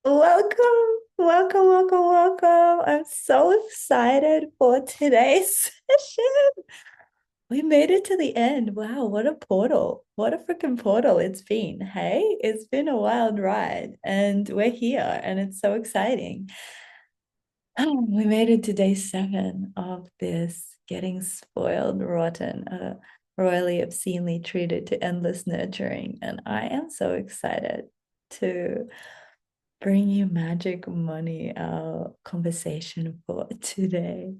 Welcome, welcome, welcome, welcome. I'm so excited for today's session. We made it to the end. Wow, what a portal. What a freaking portal it's been. Hey, it's been a wild ride and we're here and it's so exciting. We made it to day 7 of this getting spoiled, rotten, royally obscenely treated to endless nurturing. And I am so excited to bring you magic money conversation for today.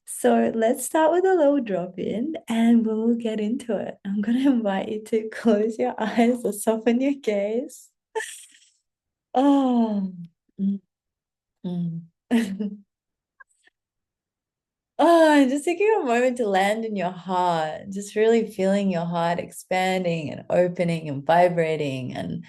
So let's start with a little drop in and we'll get into it. I'm going to invite you to close your eyes or soften your gaze. Oh, mm, mm. Oh, just taking a moment to land in your heart, just really feeling your heart expanding and opening and vibrating and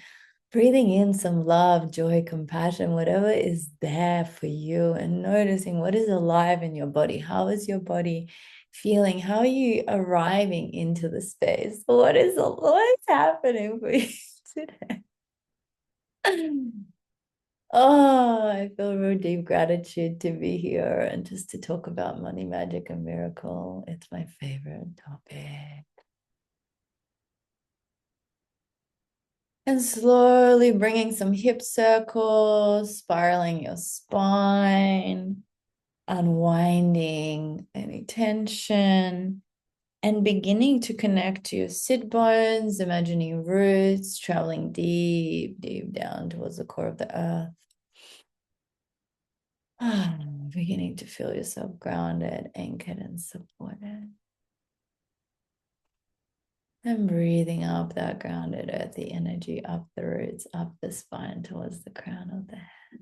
breathing in some love, joy, compassion, whatever is there for you, and noticing what is alive in your body. How is your body feeling? How are you arriving into the space? What is happening for you today? Oh, I feel real deep gratitude to be here and just to talk about money, magic, and miracle. It's my favorite topic. And slowly bringing some hip circles, spiraling your spine, unwinding any tension, and beginning to connect to your sit bones, imagining roots traveling deep, deep down towards the core of the earth. Beginning to feel yourself grounded, anchored, and supported. And breathing up that grounded earthy energy up the roots, up the spine towards the crown of the head.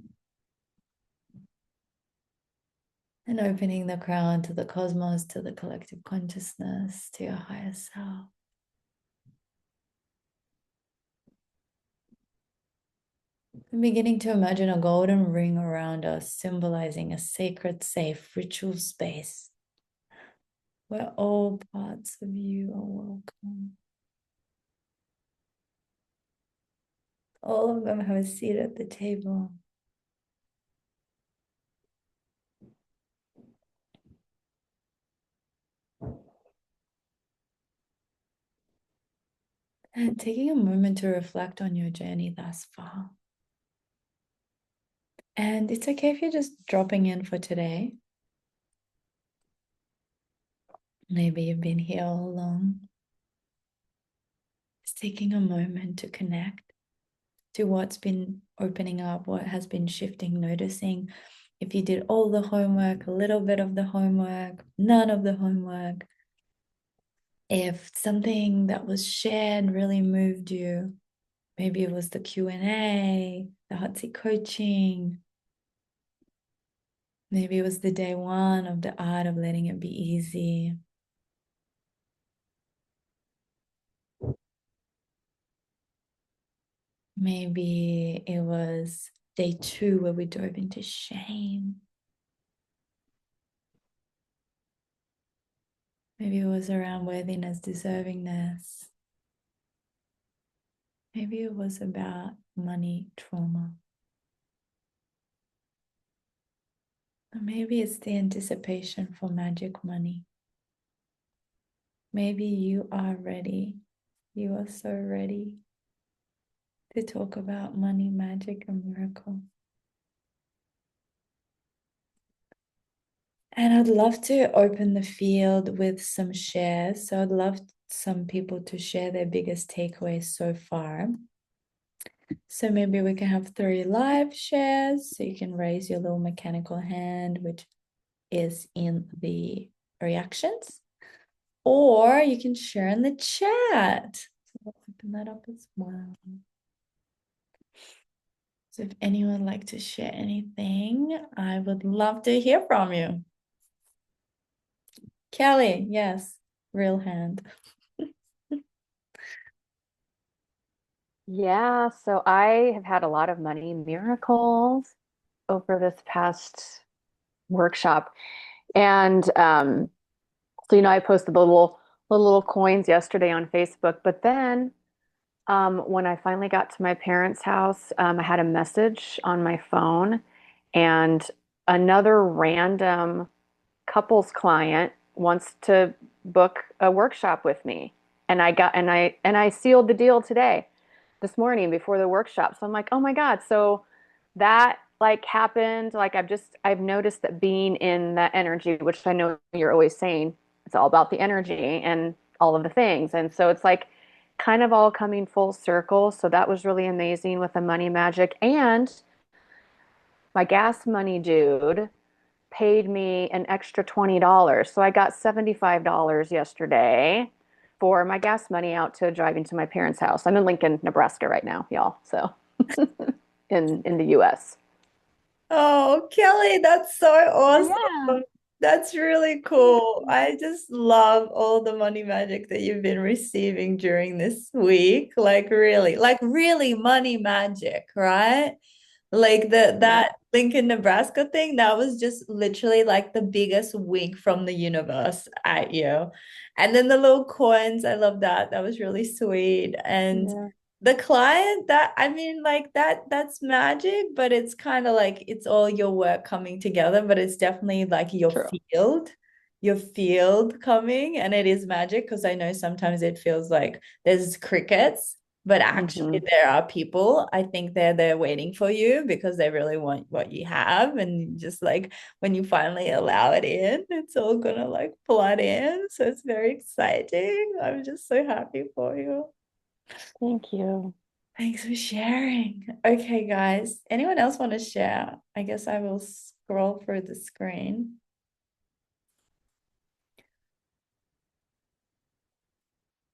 And opening the crown to the cosmos, to the collective consciousness, to your higher self. And beginning to imagine a golden ring around us, symbolizing a sacred, safe, ritual space where all parts of you are welcome. All of them have a seat at the table. And taking a moment to reflect on your journey thus far. And it's okay if you're just dropping in for today. Maybe you've been here all along. Just taking a moment to connect to what's been opening up, what has been shifting, noticing if you did all the homework, a little bit of the homework, none of the homework, if something that was shared really moved you. Maybe it was the Q&A, the hot seat coaching. Maybe it was the day 1 of the art of letting it be easy. Maybe it was day 2 where we dove into shame. Maybe it was around worthiness, deservingness. Maybe it was about money trauma. Or maybe it's the anticipation for magic money. Maybe you are ready. You are so ready to talk about money, magic, and miracle. And I'd love to open the field with some shares. So I'd love some people to share their biggest takeaways so far. So maybe we can have 3 live shares. So you can raise your little mechanical hand, which is in the reactions, or you can share in the chat. So I'll open that up as well. So if anyone would like to share anything, I would love to hear from you. Kelly, yes, real hand. Yeah, so I have had a lot of money miracles over this past workshop. And so I posted the little coins yesterday on Facebook, but then When I finally got to my parents' house, I had a message on my phone, and another random couples client wants to book a workshop with me. And I sealed the deal today, this morning before the workshop. So I'm like, oh my God. So that like happened. Like I've noticed that being in that energy, which I know you're always saying, it's all about the energy and all of the things. And so it's like kind of all coming full circle. So that was really amazing with the money magic. And my gas money dude paid me an extra $20. So I got $75 yesterday for my gas money out to driving to my parents' house. I'm in Lincoln, Nebraska right now, y'all. So in the US. Oh, Kelly, that's so Yeah. awesome. That's really cool. I just love all the money magic that you've been receiving during this week. Like really money magic, right? Like Yeah. that Lincoln, Nebraska thing, that was just literally like the biggest wink from the universe at you. And then the little coins, I love that. That was really sweet. And Yeah. the client, that I mean, like that's magic, but it's kind of like it's all your work coming together, but it's definitely like True. your field coming, and it is magic because I know sometimes it feels like there's crickets, but actually Hmm. there are people. I think they're there waiting for you because they really want what you have, and just like when you finally allow it in, it's all gonna like flood in. So it's very exciting. I'm just so happy for you. Thank you. Thanks for sharing. Okay, guys. Anyone else want to share? I guess I will scroll through the screen.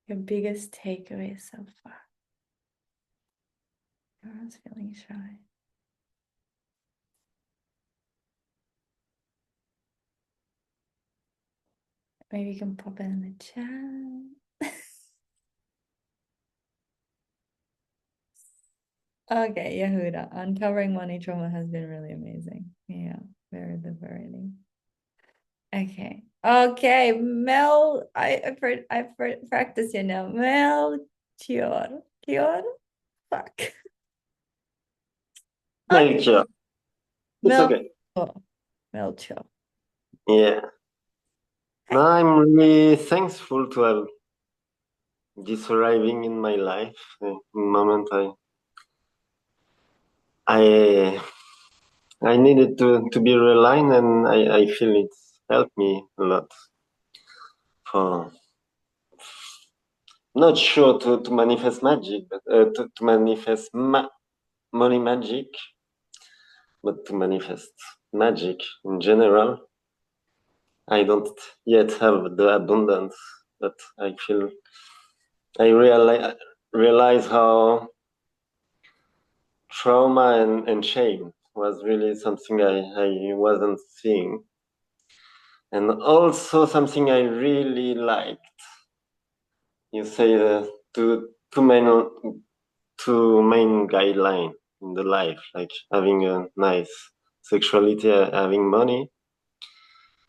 Your biggest takeaway so far. Everyone's feeling shy. Maybe you can pop it in the chat. Okay, Yehuda. Uncovering money trauma has been really amazing. Yeah, very liberating. Okay. Okay, Mel. I've practiced your now. Mel Chior. Chior? Fuck. Okay. Thank you. It's Mel. okay. Melchior. Yeah. No, I'm really thankful to have this arriving in my life. In moment I I needed to be realigned, and I feel it's helped me a lot for not sure to manifest magic, but to manifest money magic, but to manifest magic in general. I don't yet have the abundance, but I feel I realize how trauma and shame was really something I wasn't seeing. And also something I really liked. You say two main guideline in the life, like having a nice sexuality, having money.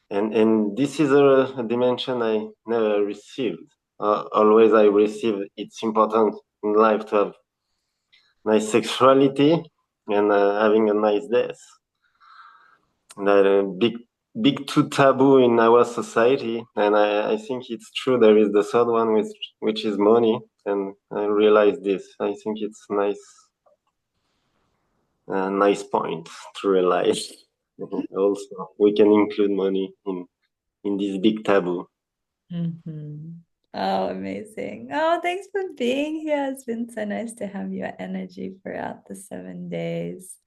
And this is a dimension I never received. Always I receive it's important in life to have nice sexuality and having a nice death. That big two taboo in our society, and I think it's true. There is the third one, which is money, and I realize this. I think it's nice point to realize. Also, we can include money in this big taboo. Mhm. Oh, amazing. Oh, thanks for being here. It's been so nice to have your energy throughout the 7 days.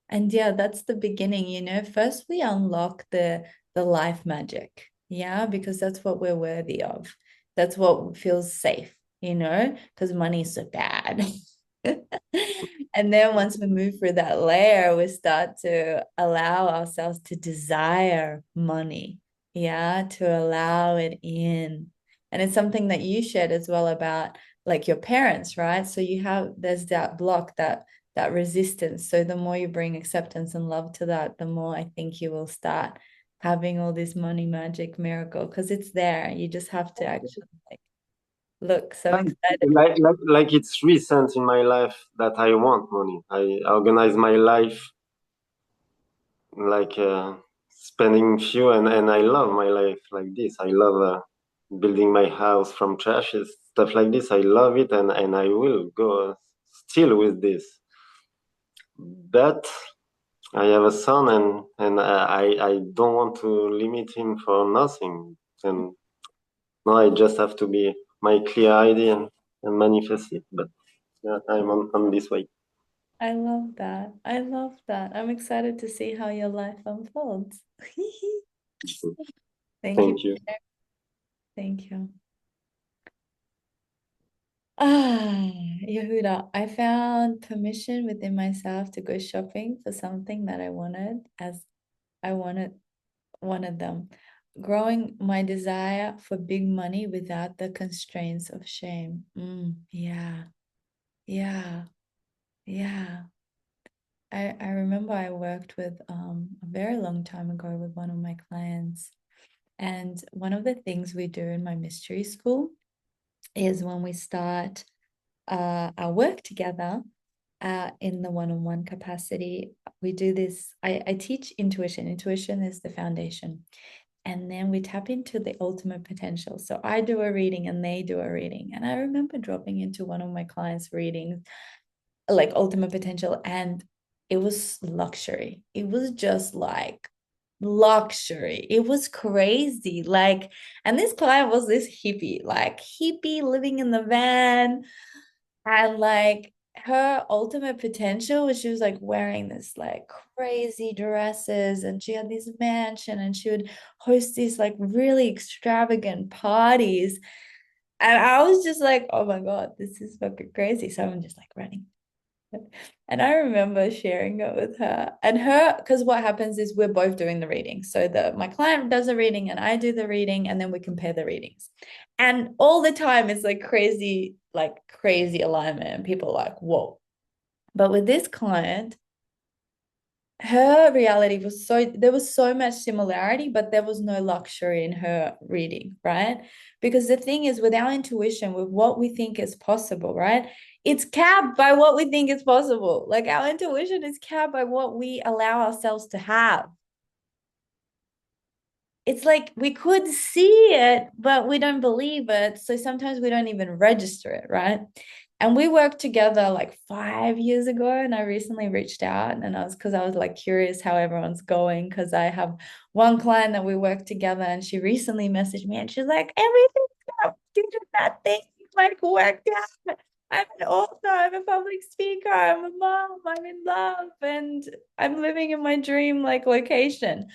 And yeah, that's the beginning, First we unlock the life magic. Yeah, because that's what we're worthy of. That's what feels safe, because money is so bad. And then once we move through that layer, we start to allow ourselves to desire money. Yeah, to allow it in. And it's something that you shared as well about like your parents, right? So there's that block, that resistance. So the more you bring acceptance and love to that, the more I think you will start having all this money magic miracle because it's there. You just have to actually like Look, so Like, excited. like it's recent in my life that I want money. I organize my life like spending few, and I love my life like this. I love building my house from trashes, stuff like this. I love it, and I will go still with this. But I have a son, and I don't want to limit him for nothing. And no, I just have to be my clear idea and manifest it. But yeah, I'm on this way. I love that. I love that. I'm excited to see how your life unfolds. Thank you. Thank you. Thank you. Ah, Yehuda, I found permission within myself to go shopping for something that I wanted as I wanted them. Growing my desire for big money without the constraints of shame. Yeah, yeah, yeah. I remember I worked with a very long time ago with one of my clients. And one of the things we do in my mystery school is when we start our work together in the one-on-one capacity, we do this. I teach intuition. Intuition is the foundation. And then we tap into the ultimate potential. So I do a reading and they do a reading. And I remember dropping into one of my clients' readings like ultimate potential, and it was luxury. It was just like luxury. It was crazy. Like, and this client was this hippie, like hippie living in the van. And like her ultimate potential was she was like wearing this like crazy dresses, and she had this mansion, and she would host these like really extravagant parties. And I was just like, oh my God, this is fucking crazy. So I'm just like running. And I remember sharing it with her, and her, because what happens is we're both doing the reading. So the my client does a reading and I do the reading, and then we compare the readings. And all the time it's like crazy alignment. And people are like, whoa. But with this client, her reality was there was so much similarity, but there was no luxury in her reading, right? Because the thing is, with our intuition, with what we think is possible, right? It's capped by what we think is possible. Like our intuition is capped by what we allow ourselves to have. It's like we could see it, but we don't believe it. So sometimes we don't even register it, right? And we worked together like 5 years ago. And I recently reached out, and because I was like curious how everyone's going. Because I have one client that we work together, and she recently messaged me and she's like, everything's due to that thing like worked out. I'm an author, I'm a public speaker, I'm a mom, I'm in love, and I'm living in my dream like location.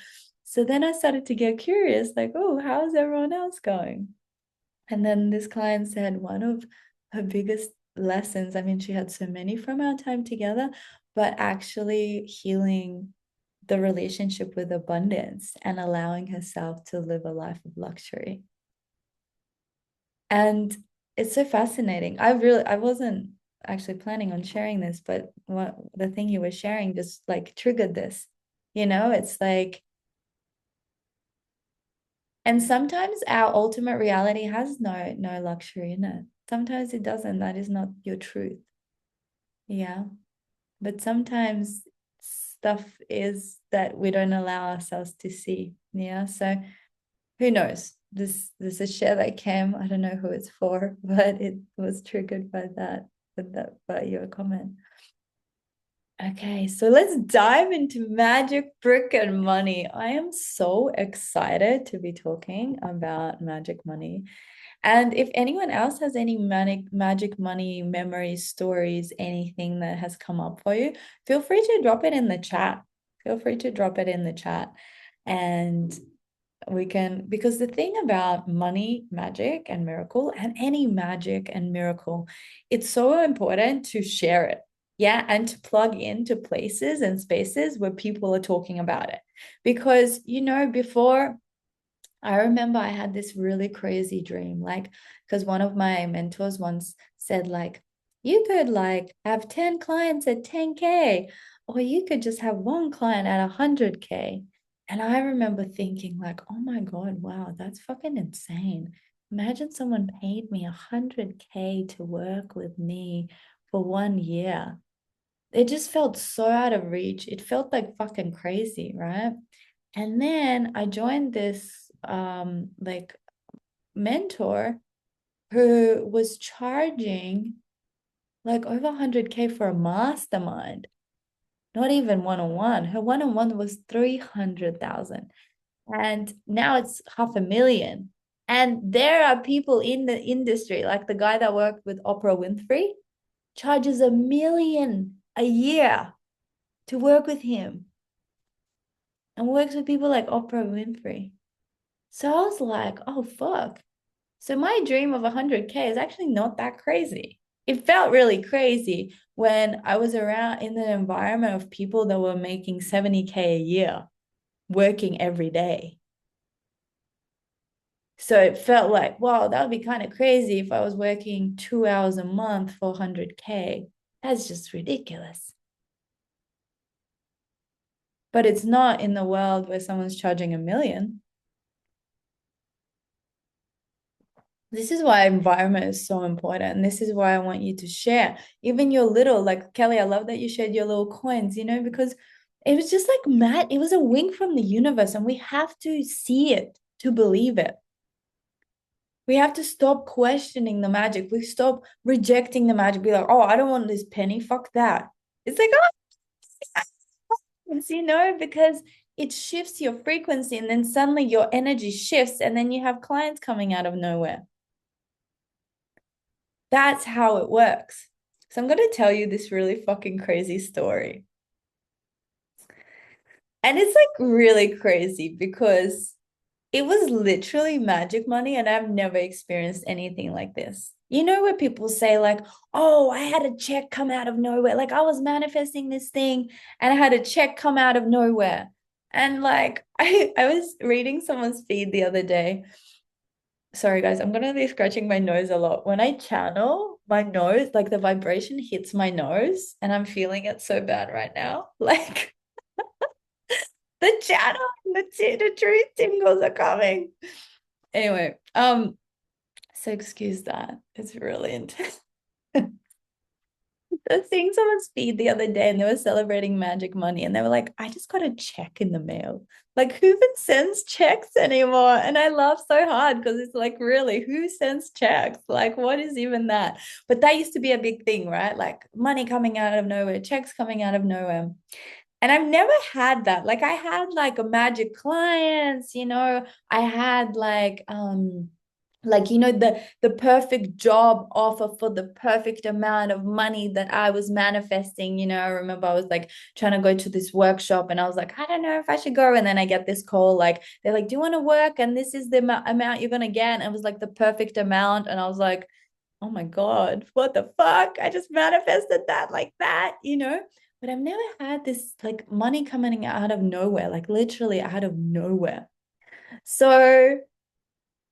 So then I started to get curious, like, oh, how's everyone else going? And then this client said one of her biggest lessons, I mean, she had so many from our time together, but actually healing the relationship with abundance and allowing herself to live a life of luxury. And it's so fascinating. I wasn't actually planning on sharing this, but what the thing you were sharing just like triggered this. It's like, and sometimes our ultimate reality has no luxury in it. Sometimes it doesn't. That is not your truth. Yeah. But sometimes stuff is that we don't allow ourselves to see. Yeah. So who knows? This is a share that came. I don't know who it's for, but it was triggered by by your comment. Okay, so let's dive into magic, brick, and money. I am so excited to be talking about magic money. And if anyone else has any magic money memories, stories, anything that has come up for you, feel free to drop it in the chat. Feel free to drop it in the chat. And we can, because the thing about money, magic, and miracle, and any magic and miracle, it's so important to share it. Yeah. And to plug into places and spaces where people are talking about it. Because, before I remember I had this really crazy dream, like, because one of my mentors once said, like, you could like have 10 clients at 10K, or you could just have one client at 100K. And I remember thinking, like, oh my God, wow, that's fucking insane. Imagine someone paid me 100K to work with me for 1 year. It just felt so out of reach. It felt like fucking crazy, right? And then I joined this like mentor who was charging like over 100K for a mastermind, not even one-on-one. Her one-on-one was 300,000. And now it's 500,000. And there are people in the industry, like the guy that worked with Oprah Winfrey, charges 1 million a year to work with him and works with people like Oprah Winfrey. So I was like, oh, fuck. So my dream of 100K is actually not that crazy. It felt really crazy when I was around in the environment of people that were making 70K a year, working every day. So it felt like, wow, that would be kind of crazy if I was working 2 hours a month for 100K. That's just ridiculous. But it's not in the world where someone's charging 1 million. This is why environment is so important. And this is why I want you to share. Even your little, like Kelly, I love that you shared your little coins, because it was just like mad. It was a wink from the universe, and we have to see it to believe it. We have to stop questioning the magic. We stop rejecting the magic. Be like, oh, I don't want this penny. Fuck that. It's like, oh, because it shifts your frequency, and then suddenly your energy shifts, and then you have clients coming out of nowhere. That's how it works. So I'm going to tell you this really fucking crazy story. And it's like really crazy because it was literally magic money, and I've never experienced anything like this. Where people say, like, oh, I had a check come out of nowhere. Like, I was manifesting this thing and I had a check come out of nowhere. And like, I was reading someone's feed the other day. Sorry, guys, I'm going to be scratching my nose a lot. When I channel, my nose, like the vibration hits my nose, and I'm feeling it so bad right now. Like, the channel, the truth tingles are coming. Anyway, so excuse that. It's really intense. I was seeing someone's feed the other day, and they were celebrating magic money, and they were like, I just got a check in the mail. Like, who even sends checks anymore? And I laugh so hard because it's like, really, who sends checks? Like, what is even that? But that used to be a big thing, right? Like money coming out of nowhere, checks coming out of nowhere. And I've never had that. Like, I had like a magic clients, I had like the perfect job offer for the perfect amount of money that I was manifesting. I remember I was like trying to go to this workshop, and I was like, I don't know if I should go. And then I get this call, like they're like, do you want to work, and this is the amount you're gonna get. And it was like the perfect amount, and I was like, oh my God, what the fuck, I just manifested that like that. But I've never had this like money coming out of nowhere, like literally out of nowhere. So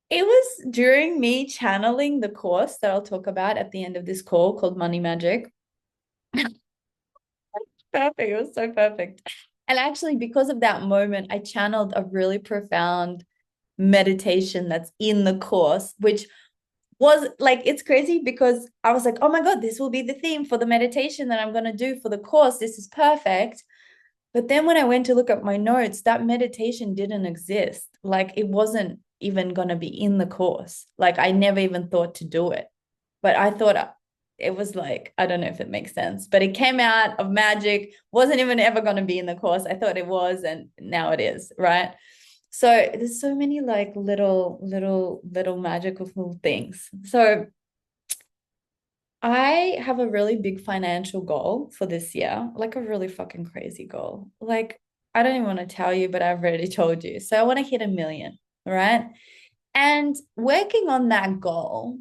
it was during me channeling the course that I'll talk about at the end of this call, called Money Magic. Perfect. It was so perfect. And actually, because of that moment, I channeled a really profound meditation that's in the course, which was like, it's crazy because I was like, oh my God, this will be the theme for the meditation that I'm going to do for the course. This is perfect. But then when I went to look at my notes, that meditation didn't exist. Like, it wasn't even going to be in the course. Like, I never even thought to do it. But I thought it was like, I don't know if it makes sense, but it came out of magic, wasn't even ever going to be in the course. I thought it was, and now it is, right? So there's so many like little magical things. So I have a really big financial goal for this year, like a really fucking crazy goal. Like, I don't even want to tell you, but I've already told you. So I want to hit 1 million, right? And working on that goal,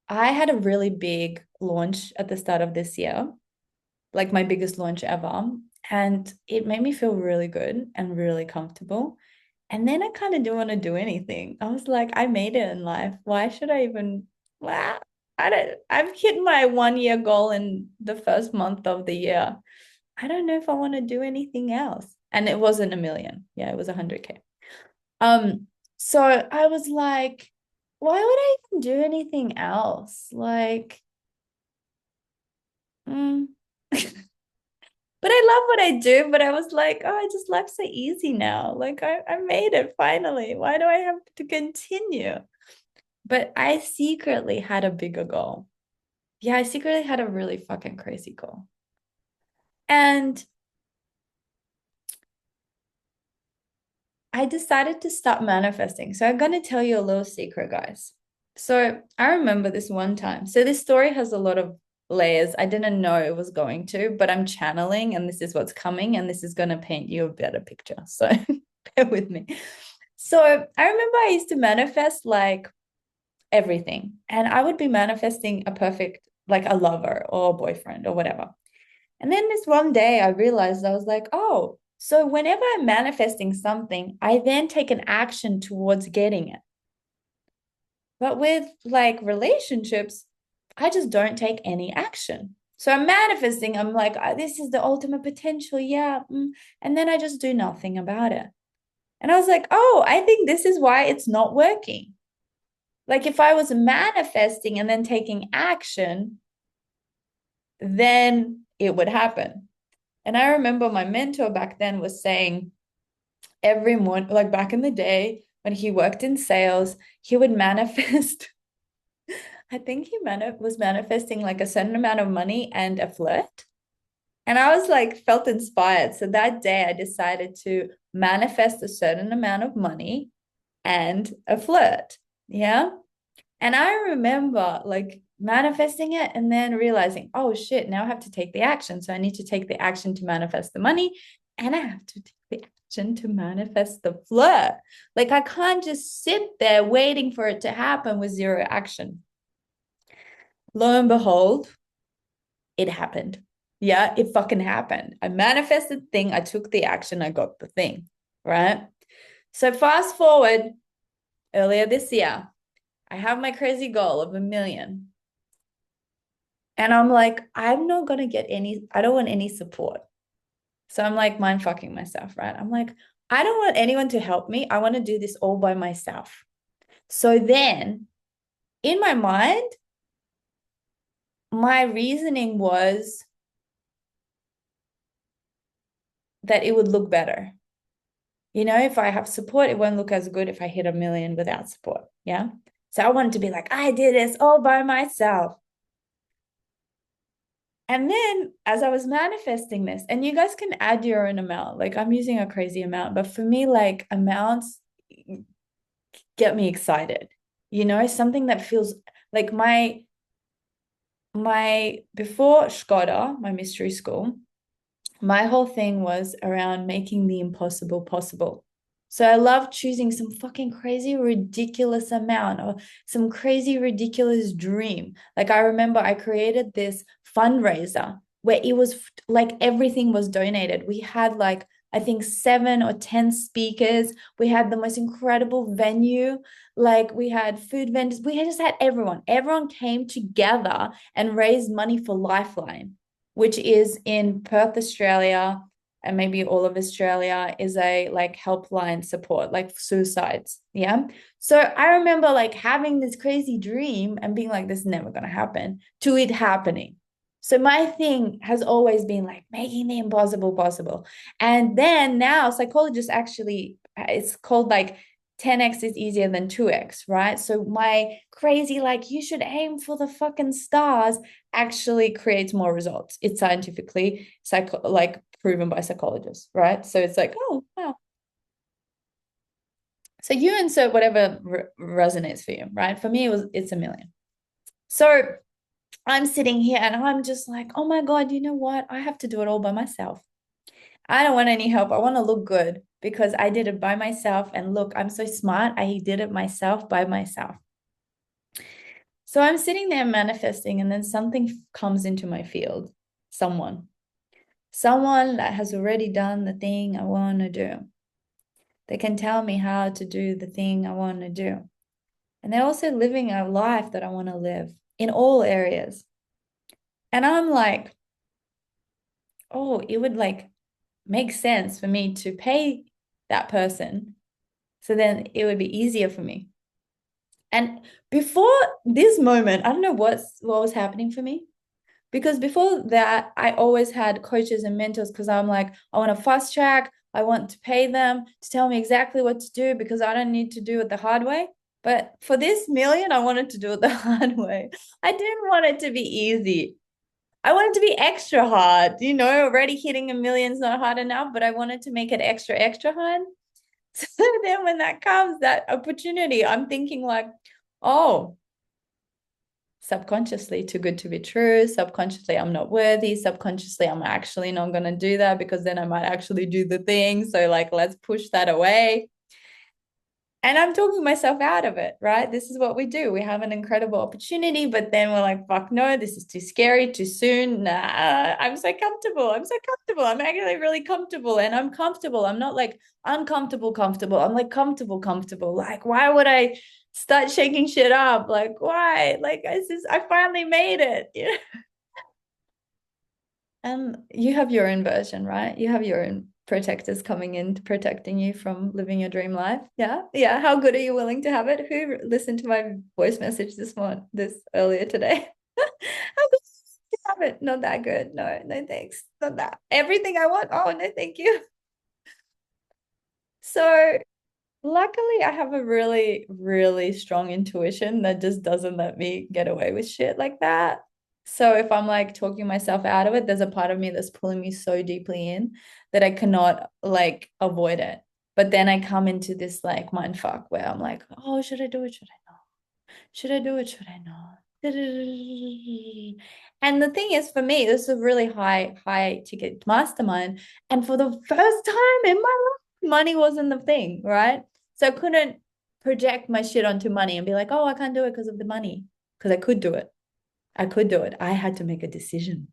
I had a really big launch at the start of this year, like my biggest launch ever. And it made me feel really good and really comfortable. And then I kind of didn't want to do anything. I was like, I made it in life. Why should I even? Wow. I've hit my 1 year goal in the first month of the year. I don't know if I want to do anything else. And it wasn't 1 million. Yeah, it was 100K. Um, So I was like, why would I even do anything else? Like, mm. But I love what I do. But I was like, oh, I just life's so easy now. Like I made it finally. Why do I have to continue? But I secretly had a bigger goal. Yeah, I secretly had a really fucking crazy goal. And I decided to start manifesting. So I'm going to tell you a little secret, guys. So I remember this one time. So this story has a lot of layers. I didn't know it was going to, but I'm channeling and this is what's coming and this is going to paint you a better picture. So bear with me. So I remember I used to manifest like everything and I would be manifesting a perfect, like a lover or a boyfriend or whatever. And then this one day I realized I was like, oh, so whenever I'm manifesting something, I then take an action towards getting it. But with like relationships, I just don't take any action. So I'm manifesting, I'm like, this is the ultimate potential. Yeah. And then I just do nothing about it. And I was like, oh, I think this is why it's not working. Like if I was manifesting and then taking action, then it would happen. And I remember my mentor back then was saying every morning, like back in the day when he worked in sales, he would manifest. I think he was manifesting like a certain amount of money and a flirt. And I was like, felt inspired. So that day I decided to manifest a certain amount of money and a flirt. Yeah. And I remember like manifesting it and then realizing, oh shit, now I have to take the action. So I need to take the action to manifest the money and I have to take the action to manifest the flirt. Like I can't just sit there waiting for it to happen with zero action. Lo and behold, it happened. Yeah, it fucking happened. I manifested the thing, I took the action, I got the thing, right? So fast forward earlier this year, I have my crazy goal of 1 million. And I'm like, I'm not going to get any, I don't want any support. So I'm like, mind fucking myself, right? I'm like, I don't want anyone to help me. I want to do this all by myself. So then in my mind, my reasoning was that it would look better. You know, if I have support, it won't look as good if I hit 1 million without support. Yeah. So I wanted to be like, I did this all by myself. And then as I was manifesting this, and you guys can add your own amount, like I'm using a crazy amount, but for me, like amounts get me excited. You know, something that feels like my before Skoda, my mystery school, my whole thing was around making the impossible possible. So I love choosing some fucking crazy, ridiculous amount or some crazy, ridiculous dream. Like I remember I created this fundraiser where it was like everything was donated. We had like, I think 7 or 10 speakers. We had the most incredible venue. Like we had food vendors. We just had everyone. Everyone came together and raised money for Lifeline, which is in Perth, Australia, and maybe all of Australia, is a like helpline support, like suicides. Yeah. So I remember like having this crazy dream and being like, this is never going to happen, to it happening. So my thing has always been like making the impossible possible. And then now psychologists actually, it's called like 10x is easier than 2x, right? So my crazy, like, you should aim for the fucking stars actually creates more results. It's scientifically like proven by psychologists, right? So it's like, oh, wow. So you insert whatever resonates for you, right? For me, it's 1 million. So I'm sitting here and I'm just like, oh my God, you know what? I have to do it all by myself. I don't want any help. I want to look good because I did it by myself. And look, I'm so smart. I did it myself by myself. So I'm sitting there manifesting, and then something comes into my field. Someone that has already done the thing I want to do. They can tell me how to do the thing I want to do. And they're also living a life that I want to live in all areas. And I'm like, oh, it would like make sense for me to pay that person So then it would be easier for me. And before this moment, I don't know what was happening for me. Because before that, I always had coaches and mentors because I'm like, I want to fast track. I want to pay them to tell me exactly what to do because I don't need to do it the hard way. But for this million, I wanted to do it the hard way. I didn't want it to be easy. I wanted to be extra hard. Already hitting a million is not hard enough, but I wanted to make it extra, extra hard. So then when that comes, that opportunity, I'm thinking like, oh, subconsciously too good to be true. Subconsciously, I'm not worthy. Subconsciously, I'm actually not going to do that because then I might actually do the thing. So, like, let's push that away. And I'm talking myself out of it, right? This is what we do. We have an incredible opportunity, but then we're like, fuck no, this is too scary, too soon. Nah, I'm so comfortable. I'm so comfortable. I'm actually really comfortable. And I'm comfortable. I'm not like uncomfortable, comfortable. I'm like comfortable, comfortable. Like, why would I start shaking shit up? Like, why? Like, I finally made it. And you have your own version, right? You have your own protectors coming in protecting you from living your dream life. Yeah. Yeah. How good are you willing to have it? Who listened to my voice message this earlier today? How good to have it? Not that good. No, no thanks. Not that. Everything I want. Oh, no, thank you. So luckily, I have a really, really strong intuition that just doesn't let me get away with shit like that. So if I'm like talking myself out of it, there's a part of me that's pulling me so deeply in that I cannot like avoid it. But then I come into this like mind fuck where I'm like, oh, should I do it? Should I not? Should I do it? Should I not? And the thing is, for me, this is a really high ticket mastermind. And for the first time in my life, money wasn't the thing, right? So I couldn't project my shit onto money and be like, oh, I can't do it because of the money. Because I could do it. I could do it. I had to make a decision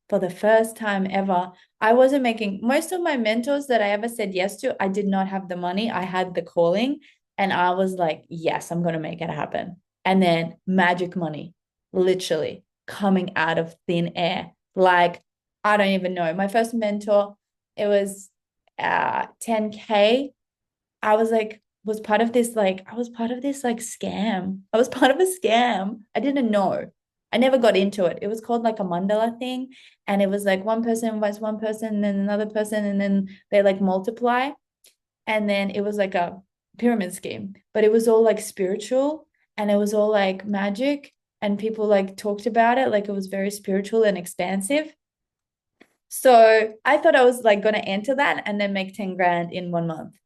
for the first time ever. I wasn't making most of my mentors that I ever said yes to. I did not have the money. I had the calling, and I was like, yes, I'm going to make it happen. And then magic money, literally coming out of thin air. Like, I don't even know. My first mentor, it was 10K. I was like, I was part of this like scam. I was part of a scam. I didn't know. I never got into it. It was called like a mandala thing. And it was like one person invites one person, and then another person, and then they like multiply. And then it was like a pyramid scheme, but it was all like spiritual and it was all like magic. And people like talked about it like it was very spiritual and expansive. So I thought I was like going to enter that and then make 10 grand in 1 month.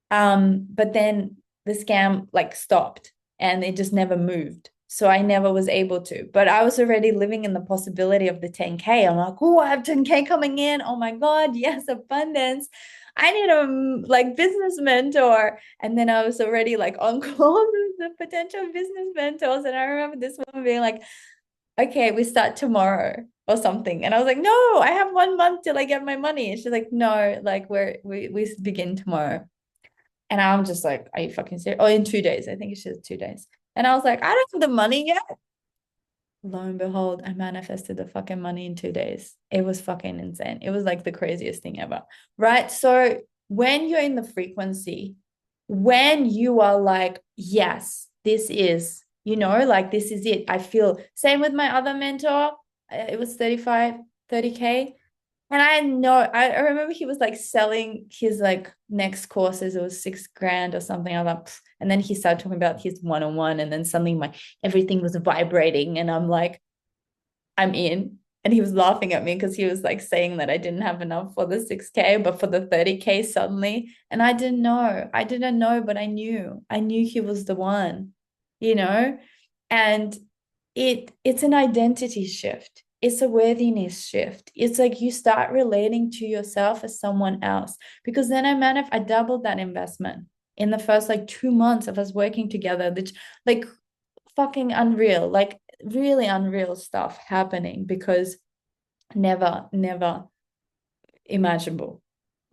But then the scam like stopped and it just never moved. So I never was able to. But I was already living in the possibility of the 10K. I'm like, oh, I have 10K coming in. Oh my God, yes, abundance. I need a like business mentor. And then I was already like on calls with the potential business mentors. And I remember this woman being like, okay, we start tomorrow or something. And I was like, no, I have 1 month till I get my money. And she's like, no, like we begin tomorrow. And I'm just like, are you fucking serious? Oh, in 2 days. I think it's just 2 days. And I was like, I don't have the money yet. Lo and behold, I manifested the fucking money in 2 days. It was fucking insane. It was like the craziest thing ever. Right. So when you're in the frequency, when you are like, yes, this is, like this is it. I feel same with my other mentor. It was 35, 30K. And I remember he was like selling his like next courses. It was 6 grand or something. I was like, and then he started talking about his one-on-one, and then suddenly everything was vibrating, and I'm like, I'm in. And he was laughing at me because he was like saying that I didn't have enough for the 6K, but for the 30K suddenly. And I didn't know. I didn't know, but I knew. I knew he was the one, you know? And it's an identity shift. It's a worthiness shift. It's like you start relating to yourself as someone else. Because then I doubled that investment in the first like 2 months of us working together. Which like fucking unreal, like really unreal stuff happening because never imaginable.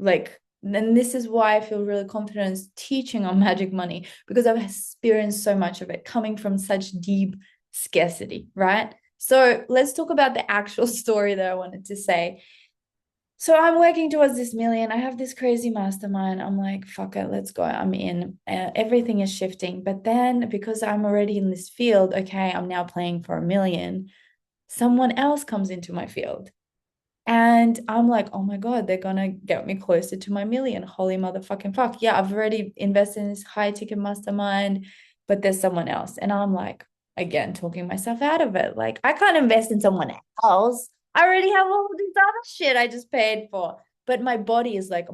Like, and this is why I feel really confident teaching on magic money because I've experienced so much of it coming from such deep scarcity, right? So let's talk about the actual story that I wanted to say. So I'm working towards this million. I have this crazy mastermind. I'm like, fuck it, let's go. I'm in. Everything is shifting. But then because I'm already in this field, okay, I'm now playing for a million. Someone else comes into my field. And I'm like, oh my God, they're gonna get me closer to my million. Holy motherfucking fuck. Yeah, I've already invested in this high ticket mastermind, but there's someone else. And I'm like, again, talking myself out of it. Like, I can't invest in someone else. I already have all this other shit I just paid for. But my body is like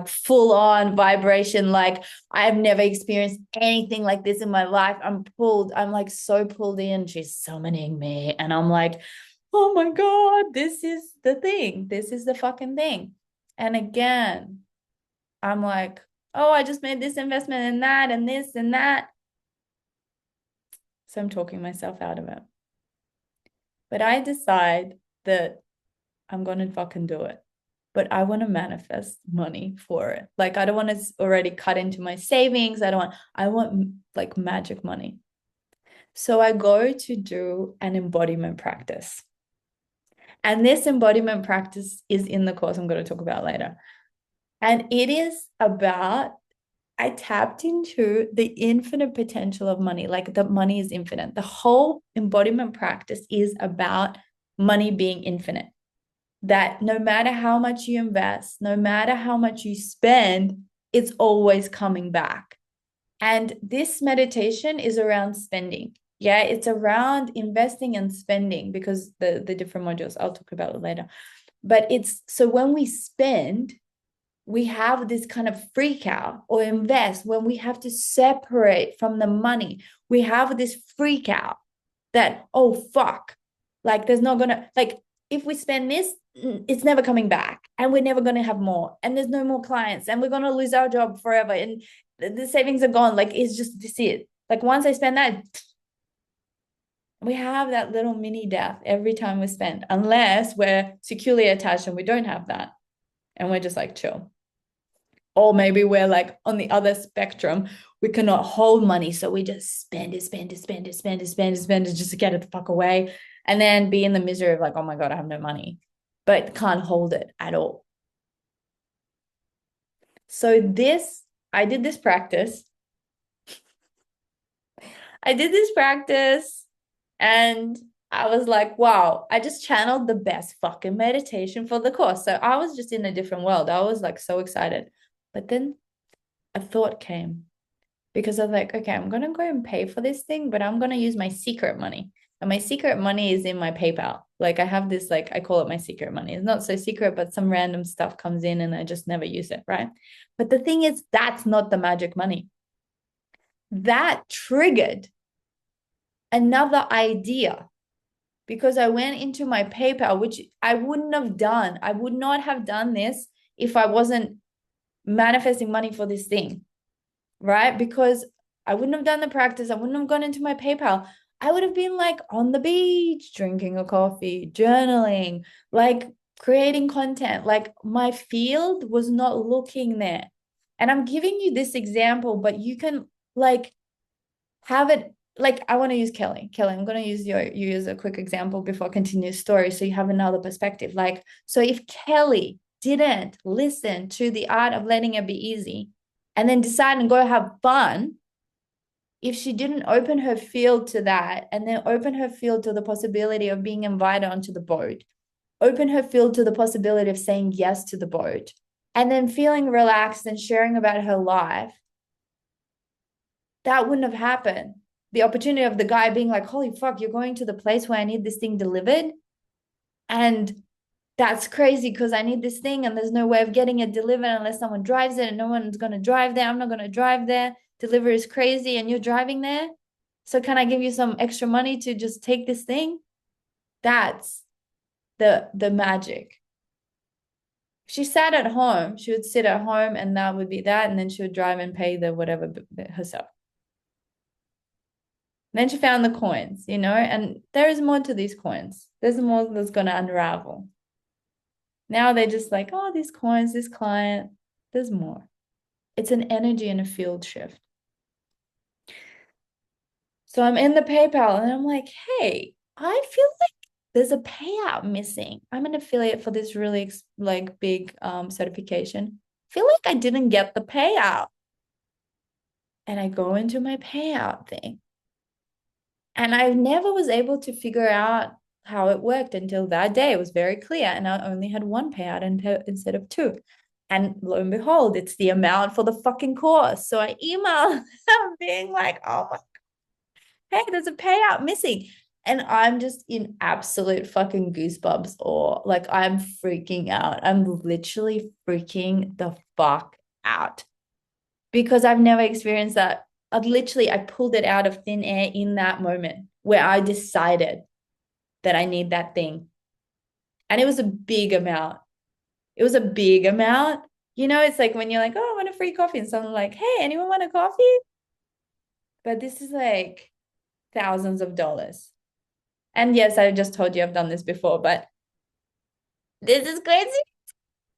full on vibration. Like I've never experienced anything like this in my life. I'm like so pulled in. She's summoning me. And I'm like, oh my God, this is the thing. This is the fucking thing. And again, I'm like, oh, I just made this investment in that and this and that. So I'm talking myself out of it. But I decide that I'm going to fucking do it. But I want to manifest money for it. Like I don't want to already cut into my savings. I want like magic money. So I go to do an embodiment practice. And this embodiment practice is in the course I'm going to talk about later. And it is about, I tapped into the infinite potential of money. Like the money is infinite. The whole embodiment practice is about money being infinite. That no matter how much you invest, no matter how much you spend, it's always coming back. And this meditation is around spending. Yeah, it's around investing and spending because the different modules, I'll talk about it later. But it's so when we spend, we have this kind of freak out or invest when we have to separate from the money. We have this freak out that, oh, fuck, like there's not gonna, like, if we spend this, it's never coming back and we're never going to have more and there's no more clients and we're going to lose our job forever and the savings are gone. Like, it's just this it. Like, once I spend that, we have that little mini death every time we spend, unless we're securely attached and we don't have that and we're just like chill. Or maybe we're like on the other spectrum, we cannot hold money. So we just spend it, spend it, spend it, spend it, spend it, spend it just to get it the fuck away. And then be in the misery of like, oh my God, I have no money, but can't hold it at all. So I did this practice. I did this practice and I was like, wow, I just channeled the best fucking meditation for the course. So I was just in a different world. I was like so excited. But then a thought came because I was like, okay, I'm going to go and pay for this thing, but I'm going to use my secret money. And my secret money is in my PayPal. Like I have this, like I call it my secret money. It's not so secret, but some random stuff comes in and I just never use it, right? But the thing is, that's not the magic money. That triggered another idea because I went into my PayPal, which I wouldn't have done. I would not have done this if I wasn't manifesting money for this thing, right? Because I wouldn't have done the practice. I wouldn't have gone into my PayPal. I would have been like on the beach, drinking a coffee, journaling, like creating content. Like my field was not looking there. And I'm giving you this example, but you can like have it. Like I want to use Kelly. Kelly, I'm going to use you as a quick example before I continue the story, so you have another perspective. Like, so if Kelly didn't listen to the art of letting it be easy, and then decide and go have fun, if she didn't open her field to that and then open her field to the possibility of being invited onto the boat, open her field to the possibility of saying yes to the boat, and then feeling relaxed and sharing about her life, that wouldn't have happened. The opportunity of the guy being like, holy fuck, you're going to the place where I need this thing delivered. And that's crazy because I need this thing and there's no way of getting it delivered unless someone drives it and no one's going to drive there. I'm not going to drive there. Delivery is crazy and you're driving there. So can I give you some extra money to just take this thing? That's the magic. If she sat at home, she would sit at home and that would be that. And then she would drive and pay the whatever herself. And then she found the coins, and there is more to these coins. There's more that's going to unravel. Now they're just like, oh, these coins, this client, there's more. It's an energy and a field shift. So I'm in the PayPal and I'm like, hey, I feel like there's a payout missing. I'm an affiliate for this really like big certification. I feel like I didn't get the payout. And I go into my payout thing. And I never was able to figure out how it worked until that day. It was very clear. And I only had one payout instead of two. And lo and behold, it's the amount for the fucking course. So I email them being like, oh my, hey, there's a payout missing. And I'm just in absolute fucking goosebumps, or like I'm freaking out. I'm literally freaking the fuck out because I've never experienced that. I pulled it out of thin air in that moment where I decided that I need that thing. And it was a big amount. It was a big amount. You know, it's like when you're like, oh, I want a free coffee. And someone's like, hey, anyone want a coffee? But this is like thousands of dollars. And yes, I just told you I've done this before, but this is crazy.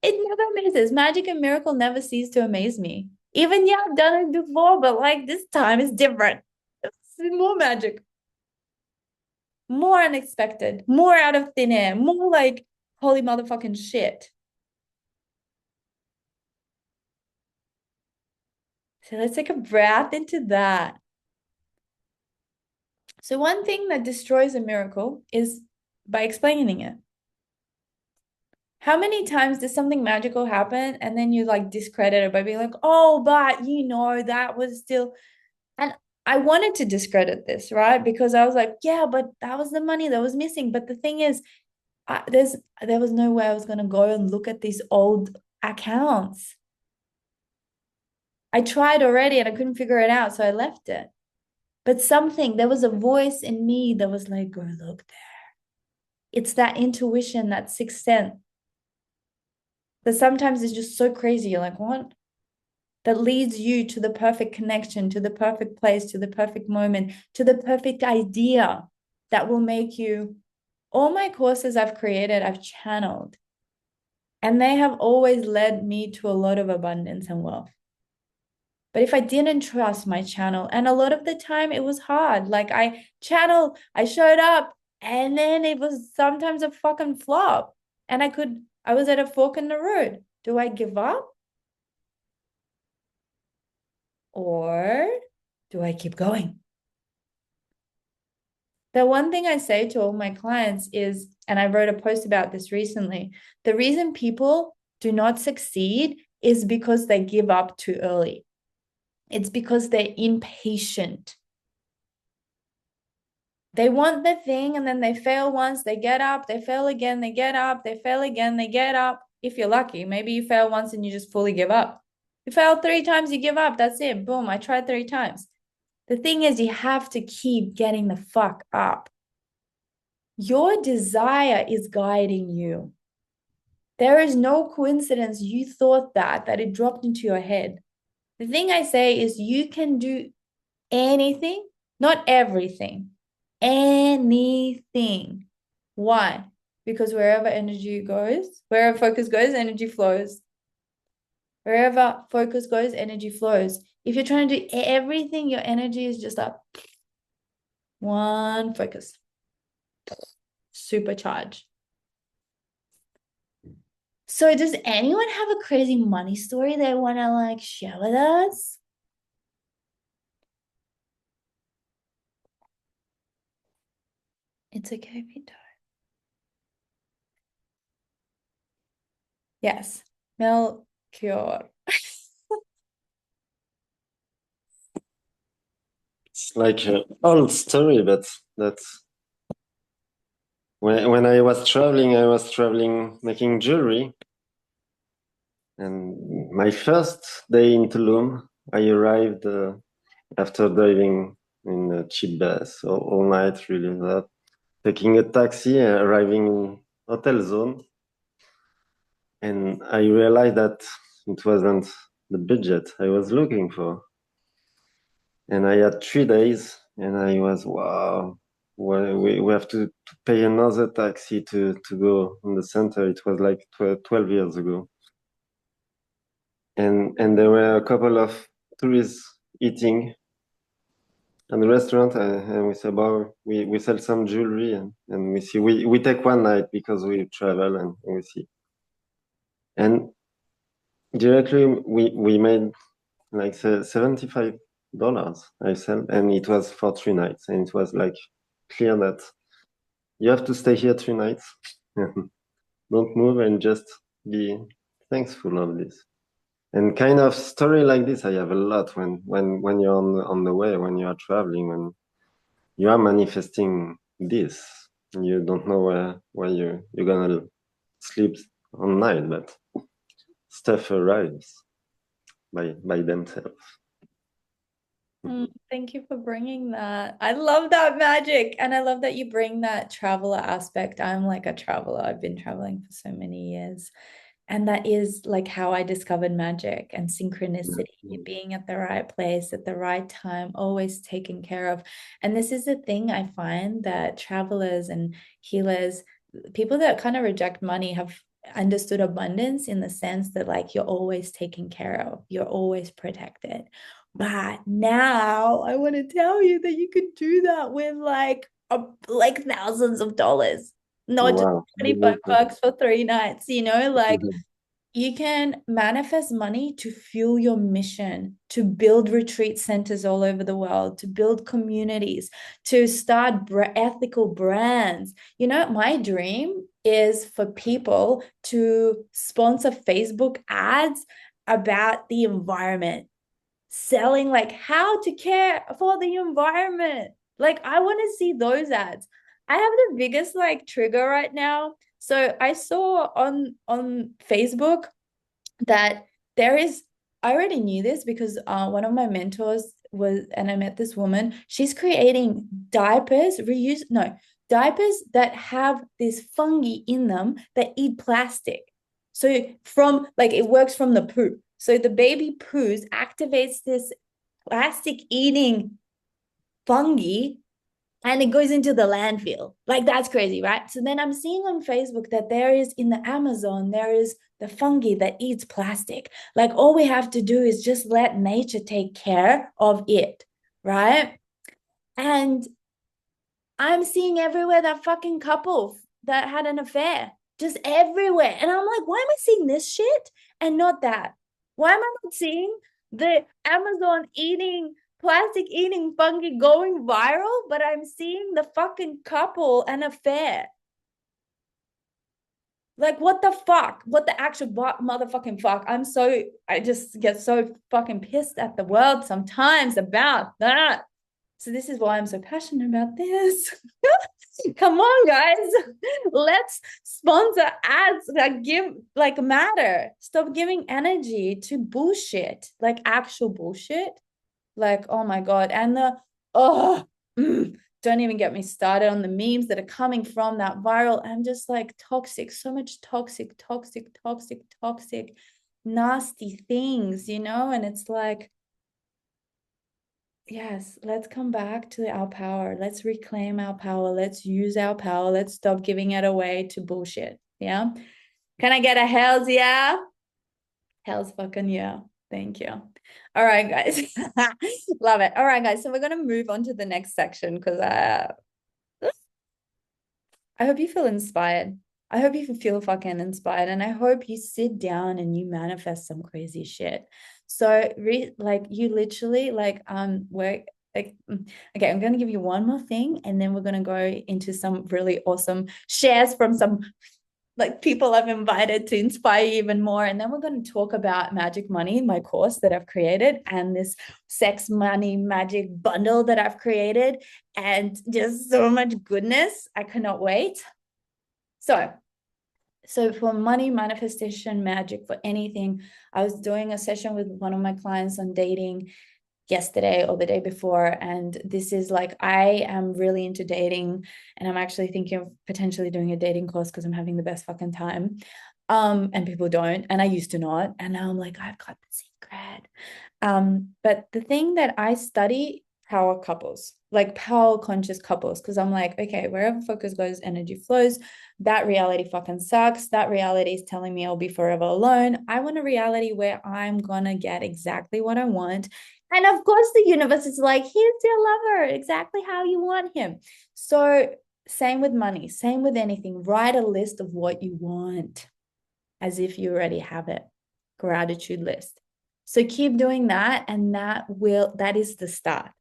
It never amazes. Magic and miracle never cease to amaze me. Even yeah, I've done it before, but like this time is different. It's more magic, more unexpected, more out of thin air, more like holy motherfucking shit. So let's take a breath into that. So one thing that destroys a miracle is by explaining it. How many times does something magical happen and then you like discredit it by being like, oh, but you know, that was still. And I wanted to discredit this, right? Because I was like, yeah, but that was the money that was missing. But the thing is, there was no way I was going to go and look at these old accounts. I tried already and I couldn't figure it out. So I left it. But there was a voice in me that was like, go look there. It's that intuition, that sixth sense that sometimes is just so crazy. You're like, what? That leads you to the perfect connection, to the perfect place, to the perfect moment, to the perfect idea that will make you. All my courses I've created, I've channeled, and they have always led me to a lot of abundance and wealth. But if I didn't trust my channel, and a lot of the time it was hard, like I showed up, and then it was sometimes a fucking flop. And I was at a fork in the road. Do I give up? Or do I keep going? The one thing I say to all my clients is, and I wrote a post about this recently, the reason people do not succeed is because they give up too early. It's because they're impatient. They want the thing and then they fail once, they get up, they fail again, they get up, they fail again, they get up. If you're lucky, maybe you fail once and you just fully give up. You fail 3 times, you give up. That's it. Boom, I tried 3 times. The thing is, you have to keep getting the fuck up. Your desire is guiding you. There is no coincidence you thought that it dropped into your head. The thing I say is you can do anything, not everything, anything. Why? Because wherever energy goes, wherever focus goes, energy flows. Wherever focus goes, energy flows. If you're trying to do everything, your energy is just like one focus, supercharge. So does anyone have a crazy money story they want to like share with us? It's okay if you don't. Yes, Melchior. It's like an old story, but that's when I was traveling making jewelry. And my first day in Tulum, I arrived after diving in a cheap bath all night, really that. Taking a taxi, arriving in hotel zone, and I realized that it wasn't the budget I was looking for. And I had 3 days, and I was wow. Well, we have to pay another taxi to go in the center. It was like 12 years ago, and there were a couple of tourists eating, at the restaurant, and we say, "Well, we sell some jewelry," and we see we take one night because we travel and we see. And directly we made like $75 I sell, and it was for 3 nights, and it was like clear that you have to stay here 3 nights, don't move, and just be thankful of this. And kind of story like this, I have a lot when you're on the way, when you are traveling, when you are manifesting this. You don't know where you're gonna sleep on night, but stuff arrives by themselves. Thank you for bringing that. I love that magic. And I love that you bring that traveler aspect. I'm like a traveler. I've been traveling for so many years. And that is like how I discovered magic and synchronicity, being at the right place at the right time, always taken care of. And this is the thing I find that travelers and healers, people that kind of reject money, have understood abundance in the sense that like you're always taken care of, you're always protected. But now I want to tell you that you could do that with like thousands of dollars, not just Wow. 25 bucks for 3 nights, like you can manifest money to fuel your mission, to build retreat centers all over the world, to build communities, to start ethical brands. My dream is for people to sponsor Facebook ads about the environment, selling like how to care for the environment. Like I want to see those ads. I have the biggest like trigger right now. So I saw on Facebook that there is, I already knew this because one of my mentors was, and I met this woman, she's creating diapers that have this fungi in them that eat plastic. So from like it works from the poop. So the baby poos activates this plastic eating fungi and it goes into the landfill. Like that's crazy, right? So then I'm seeing on Facebook that there is in the Amazon, there is the fungi that eats plastic. Like all we have to do is just let nature take care of it, right? And I'm seeing everywhere that fucking couple that had an affair, just everywhere. And I'm like, why am I seeing this shit and not that? Why am I not seeing the Amazon eating, plastic eating fungi going viral, but I'm seeing the fucking couple and affair? Like, what the fuck? What the actual motherfucking fuck? I just get so fucking pissed at the world sometimes about that. So this is why I'm so passionate about this. Come on, guys. Let's sponsor ads that give like matter. Stop giving energy to bullshit, like actual bullshit. Like, oh my God. And oh, don't even get me started on the memes that are coming from that viral. I'm just like toxic, so much toxic, nasty things, And it's like, yes, let's come back to our power. Let's reclaim our power. Let's use our power. Let's stop giving it away to bullshit. Yeah. Can I get a hell's yeah? Hell's fucking yeah. Thank you. All right, guys. Love it. All right, guys. So we're going to move on to the next section because I hope you feel inspired. I hope you feel fucking inspired. And I hope you sit down and you manifest some crazy shit. So like you literally work like okay, I'm gonna give you one more thing and then we're gonna go into some really awesome shares from some like people I've invited to inspire you even more. And then we're going to talk about Magic Money, my course that I've created, and this sex money magic bundle that I've created, and just so much goodness. I cannot wait. So for money manifestation magic for anything, I was doing a session with one of my clients on dating yesterday or the day before, and this is like I am really into dating and I'm actually thinking of potentially doing a dating course because I'm having the best fucking time, and people don't, and I used to not, and now I'm like I've got the secret. But the thing that I study, power couples, like power conscious couples, because I'm like, okay, wherever focus goes energy flows. That reality fucking sucks. That reality is telling me I'll be forever alone. I want a reality where I'm gonna get exactly what I want And of course, the universe is like, here's your lover, exactly how you want him. So, same with money, same with anything. Write a list of what you want as if you already have it. Gratitude list. So, keep doing that. And that is the start.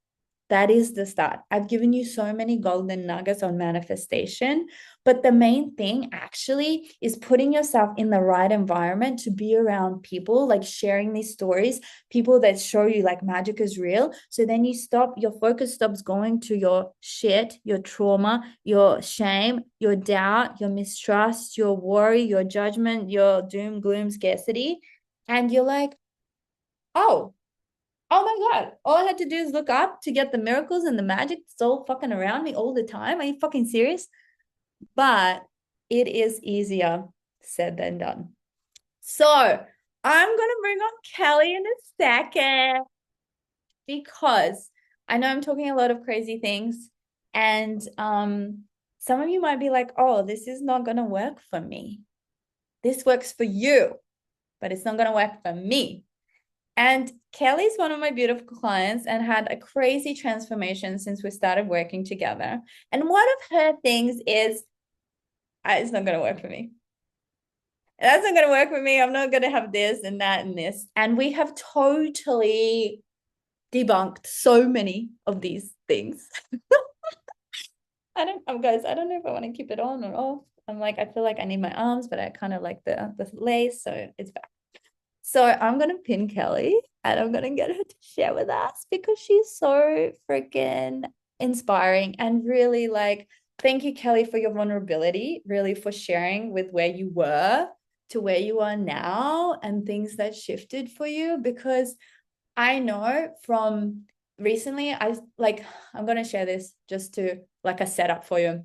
That is the start. I've given you so many golden nuggets on manifestation, but the main thing actually is putting yourself in the right environment to be around people, like sharing these stories, people that show you like magic is real. So then your focus stops going to your shit, your trauma, your shame, your doubt, your mistrust, your worry, your judgment, your doom, gloom, scarcity. And you're like, oh, oh my God. All I had to do is look up to get the miracles and the magic that's all fucking around me all the time. Are you fucking serious? But it is easier said than done. So I'm going to bring on Kelly in a second because I know I'm talking a lot of crazy things. And some of you might be like, oh, this is not going to work for me. This works for you, but it's not going to work for me. And Kelly's one of my beautiful clients and had a crazy transformation since we started working together. And one of her things is, it's not going to work for me. That's not going to work for me. I'm not going to have this and that and this. And we have totally debunked so many of these things. Guys, I don't know if I want to keep it on or off. I'm like, I feel like I need my arms, but I kind of like the lace. So it's back. So I'm going to pin Kelly and I'm going to get her to share with us because she's so freaking inspiring and really like, thank you, Kelly, for your vulnerability, really for sharing with where you were to where you are now and things that shifted for you. Because I know from recently, I'm going to share this just to like a setup for you.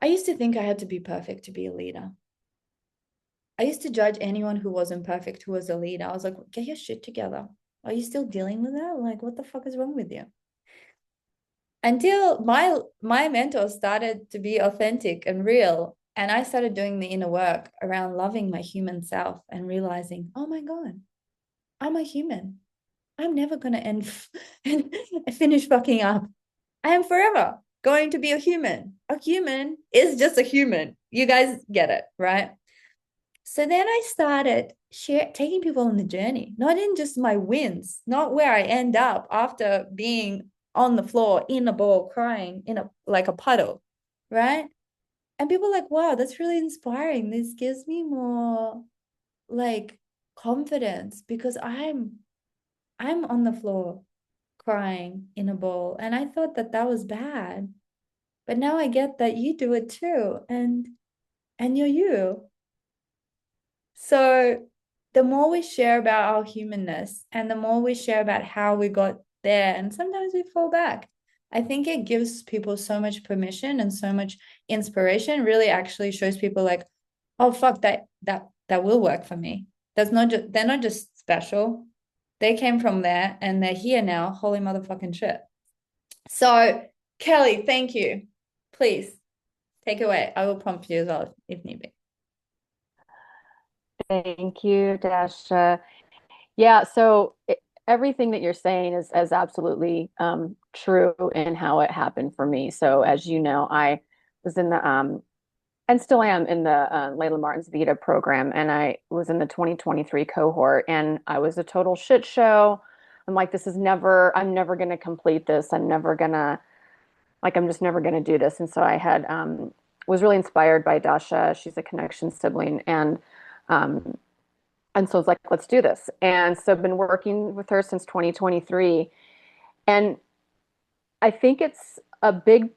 I used to think I had to be perfect to be a leader. I used to judge anyone who wasn't perfect, who was a leader. I was like, get your shit together. Are you still dealing with that? Like, what the fuck is wrong with you? Until my mentor started to be authentic and real. And I started doing the inner work around loving my human self and realizing, oh my God, I'm a human. I'm never gonna end and finish fucking up. I am forever going to be a human. A human is just a human. You guys get it, right? So then I started taking people on the journey, not in just my wins, not where I end up after being on the floor in a ball, crying in a like a puddle, right? And people are like, wow, that's really inspiring. This gives me more like confidence because I'm on the floor crying in a ball, and I thought that that was bad, but now I get that you do it too, and you're you. So the more we share about our humanness and the more we share about how we got there, and sometimes we fall back, I think it gives people so much permission and so much inspiration, really actually shows people like, oh fuck, that will work for me. That's not just they're not just special. They came from there and they're here now. Holy motherfucking shit. So Kelly, thank you. Please take away. I will prompt you as well if need be. Thank you, Dasha. Yeah, so everything that you're saying is absolutely true in how it happened for me. So as you know, I was in the and still am in the Layla Martin's Vita program, and I was in the 2023 cohort, and I was a total shit show. I'm like, I'm never gonna complete this. I'm just never gonna do this. And so I had was really inspired by Dasha. She's a connection sibling, um, and so it's like, let's do this. And so I've been working with her since 2023. And I think it's a big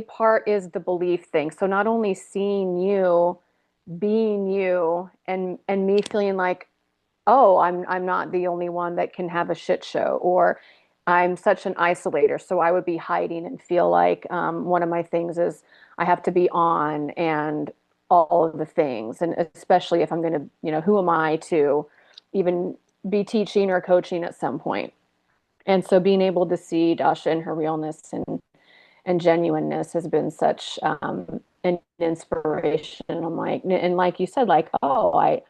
part is the belief thing. So not only seeing you, being you, and me feeling like, oh, I'm not the only one that can have a shit show, or I'm such an isolator. So I would be hiding and feel like one of my things is I have to be on and all of the things. And especially if I'm going to, who am I to even be teaching or coaching at some point? And so being able to see Dasha in her realness and genuineness has been such an inspiration. I'm like, and like you said, like, oh,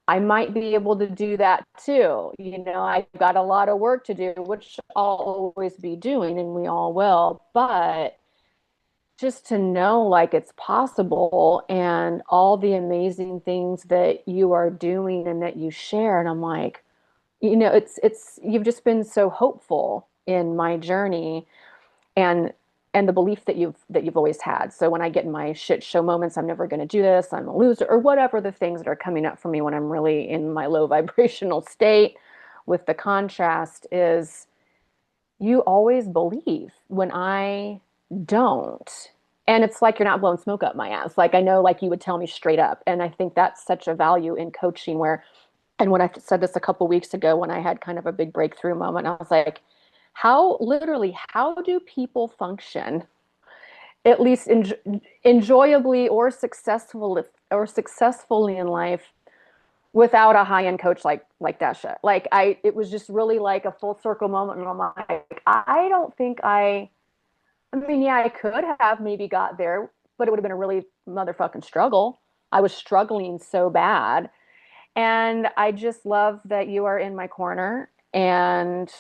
I might be able to do that too. I've got a lot of work to do, which I'll always be doing, and we all will. But just to know like it's possible and all the amazing things that you are doing and that you share. And I'm like, you've just been so hopeful in my journey and the belief that you've always had. So when I get in my shit show moments, I'm never going to do this, I'm a loser, or whatever the things that are coming up for me when I'm really in my low vibrational state, with the contrast is you always believe when I don't. And it's like you're not blowing smoke up my ass. Like I know, like you would tell me straight up. And I think that's such a value in coaching where, and when I said this a couple weeks ago, when I had kind of a big breakthrough moment, I was like, how do people function, at least enjoyably or successfully in life without a high-end coach like Dasha? Like it was just really like a full circle moment. And I'm like, I don't think I mean, yeah, I could have maybe got there, but it would have been a really motherfucking struggle. I was struggling so bad. And I just love that you are in my corner and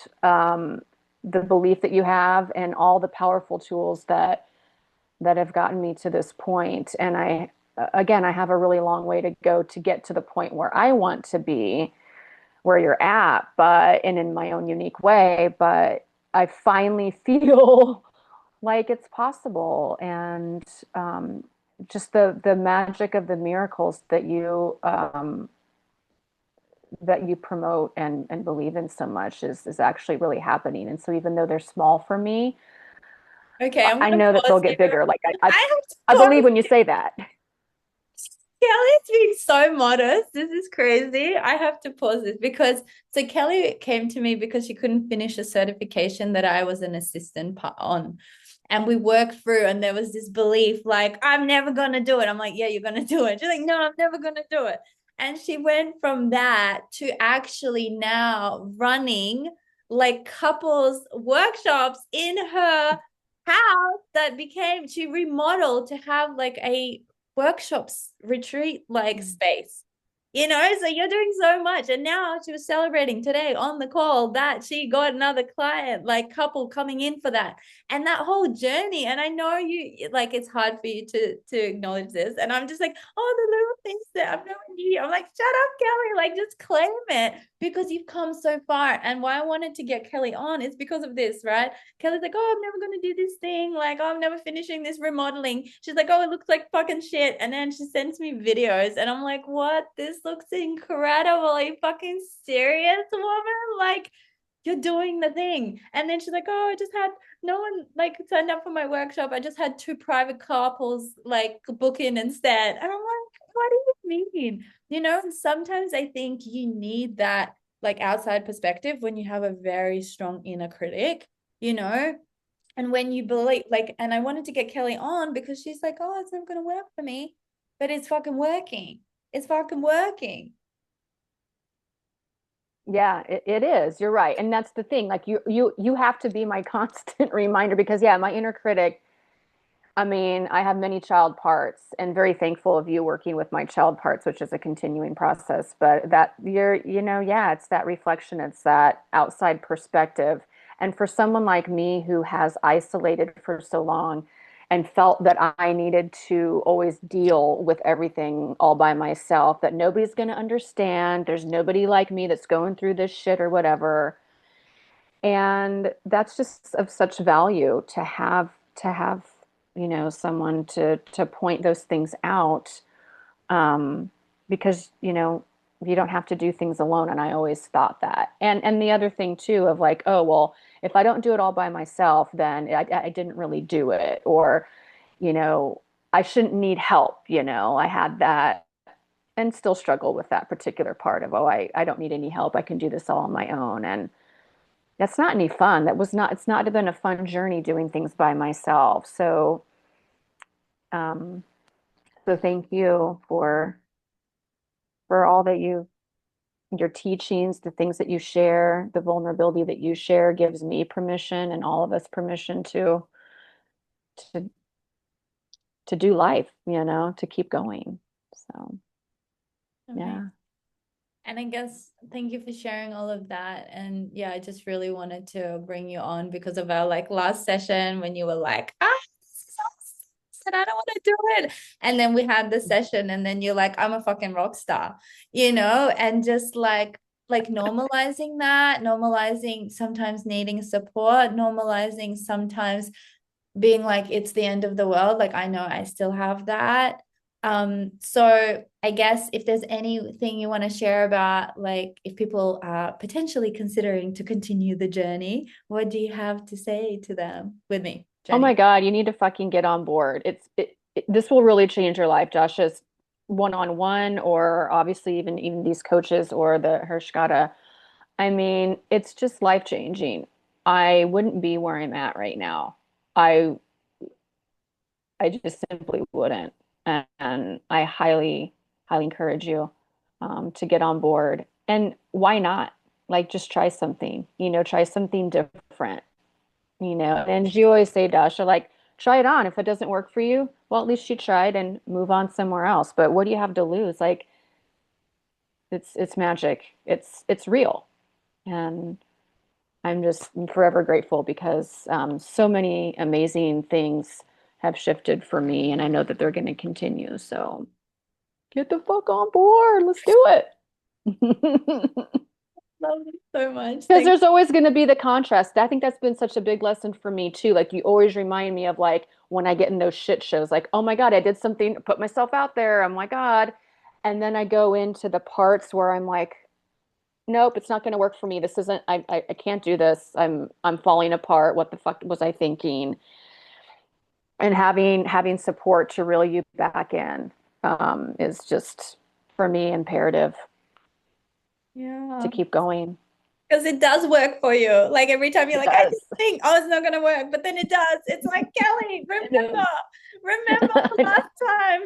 the belief that you have and all the powerful tools that have gotten me to this point. And again, I have a really long way to go to get to the point where I want to be, where you're at, but and in my own unique way. But I finally feel like it's possible, and just the magic of the miracles that you promote and believe in so much is actually really happening. And so even though they're small for me, Okay, I'm I gonna know that they'll pause get you. bigger. Like I, I, I have to I believe pause. when you say that. Kelly's being so modest. This is crazy. I have to pause this because so Kelly came to me because she couldn't finish a certification that I was an assistant on. And we worked through, and there was this belief like, I'm never gonna do it. I'm like, yeah, you're gonna do it. She's like, no, I'm never gonna do it. And she went from that to actually now running like couples workshops in her house that became, she remodeled to have like a workshops retreat like space, so you're doing so much. And now she was celebrating today on the call that she got another client, like couple coming in for that, and that whole journey. And I know you like it's hard for you to acknowledge this, and I'm just like, oh, the little things that I'm knowing you. I'm like, shut up, Kelly, like just claim it, because you've come so far. And why I wanted to get Kelly on is because of this, right? Kelly's like, oh, I'm never going to do this thing. Like, oh, I'm never finishing this remodeling. She's like, oh, it looks like fucking shit. And then she sends me videos, and I'm like, what? This looks incredible. Are you fucking serious, woman? Like, you're doing the thing. And then she's like, oh, I just had no one like signed up for my workshop. I just had two private couples like book in instead. And I'm like, what do you mean? And sometimes I think you need that like outside perspective when you have a very strong inner critic, you know? And when you believe, like, and I wanted to get Kelly on because she's like, oh, it's never going to work for me, but it's fucking working. It's fucking working. Yeah, it is. You're right. And that's the thing. Like you have to be my constant reminder because yeah, my inner critic, I mean, I have many child parts and very thankful of you working with my child parts, which is a continuing process. But that yeah, it's that reflection, it's that outside perspective. And for someone like me who has isolated for so long and felt that I needed to always deal with everything all by myself, that nobody's going to understand, there's nobody like me that's going through this shit or whatever. And that's just of such value to have someone to point those things out, because you don't have to do things alone. And I always thought that. And the other thing too of like, oh well, if I don't do it all by myself, then I didn't really do it, or you know I shouldn't need help. I had that and still struggle with that particular part of, oh, I don't need any help, I can do this all on my own. And that's not any fun. It's not been a fun journey doing things by myself. Um, so thank you for all that your teachings, the things that you share, the vulnerability that you share gives me permission and all of us permission to do life, to keep going. So Amazing. yeah. And I guess thank you for sharing all of that. And yeah, I just really wanted to bring you on because of our like last session when you were like, this is awesome. I don't want to do it. And then we had the session, and then you're like, I'm a fucking rock star, and just like normalizing that, normalizing sometimes needing support, normalizing sometimes being like it's the end of the world. Like I know I still have that. So I guess if there's anything you want to share about like if people are potentially considering to continue the journey, what do you have to say to them with me, Oh my Jenny? God, you need to fucking get on board. This will really change your life, Josh, just one-on-one or obviously even these coaches or the Hershkata. I mean, it's just life changing. I wouldn't be where I'm at right now. I I just simply wouldn't. And I highly encourage you to get on board. And why not? Like just try something, try something different, And as you always say, Dasha, like try it on. If it doesn't work for you, well, at least you tried and move on somewhere else. But what do you have to lose? Like it's magic. It's real. And I'm just forever grateful because so many amazing things have shifted for me, and I know that they're going to continue. So get the fuck on board. Let's do it. Love you so much. Because Thank there's always going to be the contrast. I think that's been such a big lesson for me too. Like you always remind me of like when I get in those shit shows, like, oh my God, I did something, put myself out there. Oh my God. And then I go into the parts where I'm like, nope, it's not going to work for me. This isn't, I can't do this. I'm falling apart. What the fuck was I thinking? And having support to reel you back in is just for me imperative to Yeah. keep going. Because it does work for you. Like every time you're It like, I does. just think, oh, it's not gonna work, but then it does. It's like Kelly, It is. remember the I know. last time.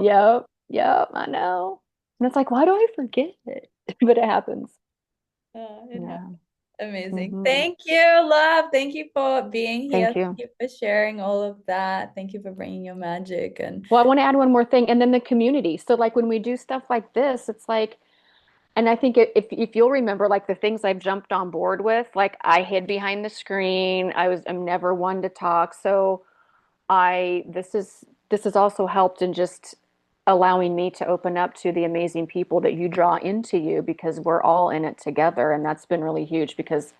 Yep. Yep. I know. And it's like, why do I forget it? But it happens. Oh, it Yeah. Amazing. Hmm. Thank you, love. Thank you for being here. Thank Thank you. you for sharing all of that. Thank you for bringing your magic. And Well, I want to add one more thing, and then the community. So, like when we do stuff like this, it's like, and I think if you'll remember, like the things I've jumped on board with, like I hid behind the screen. I'm never one to talk. So I this has also helped in just allowing me to open up to the amazing people that you draw into you because we're all in it together, and that's been really huge because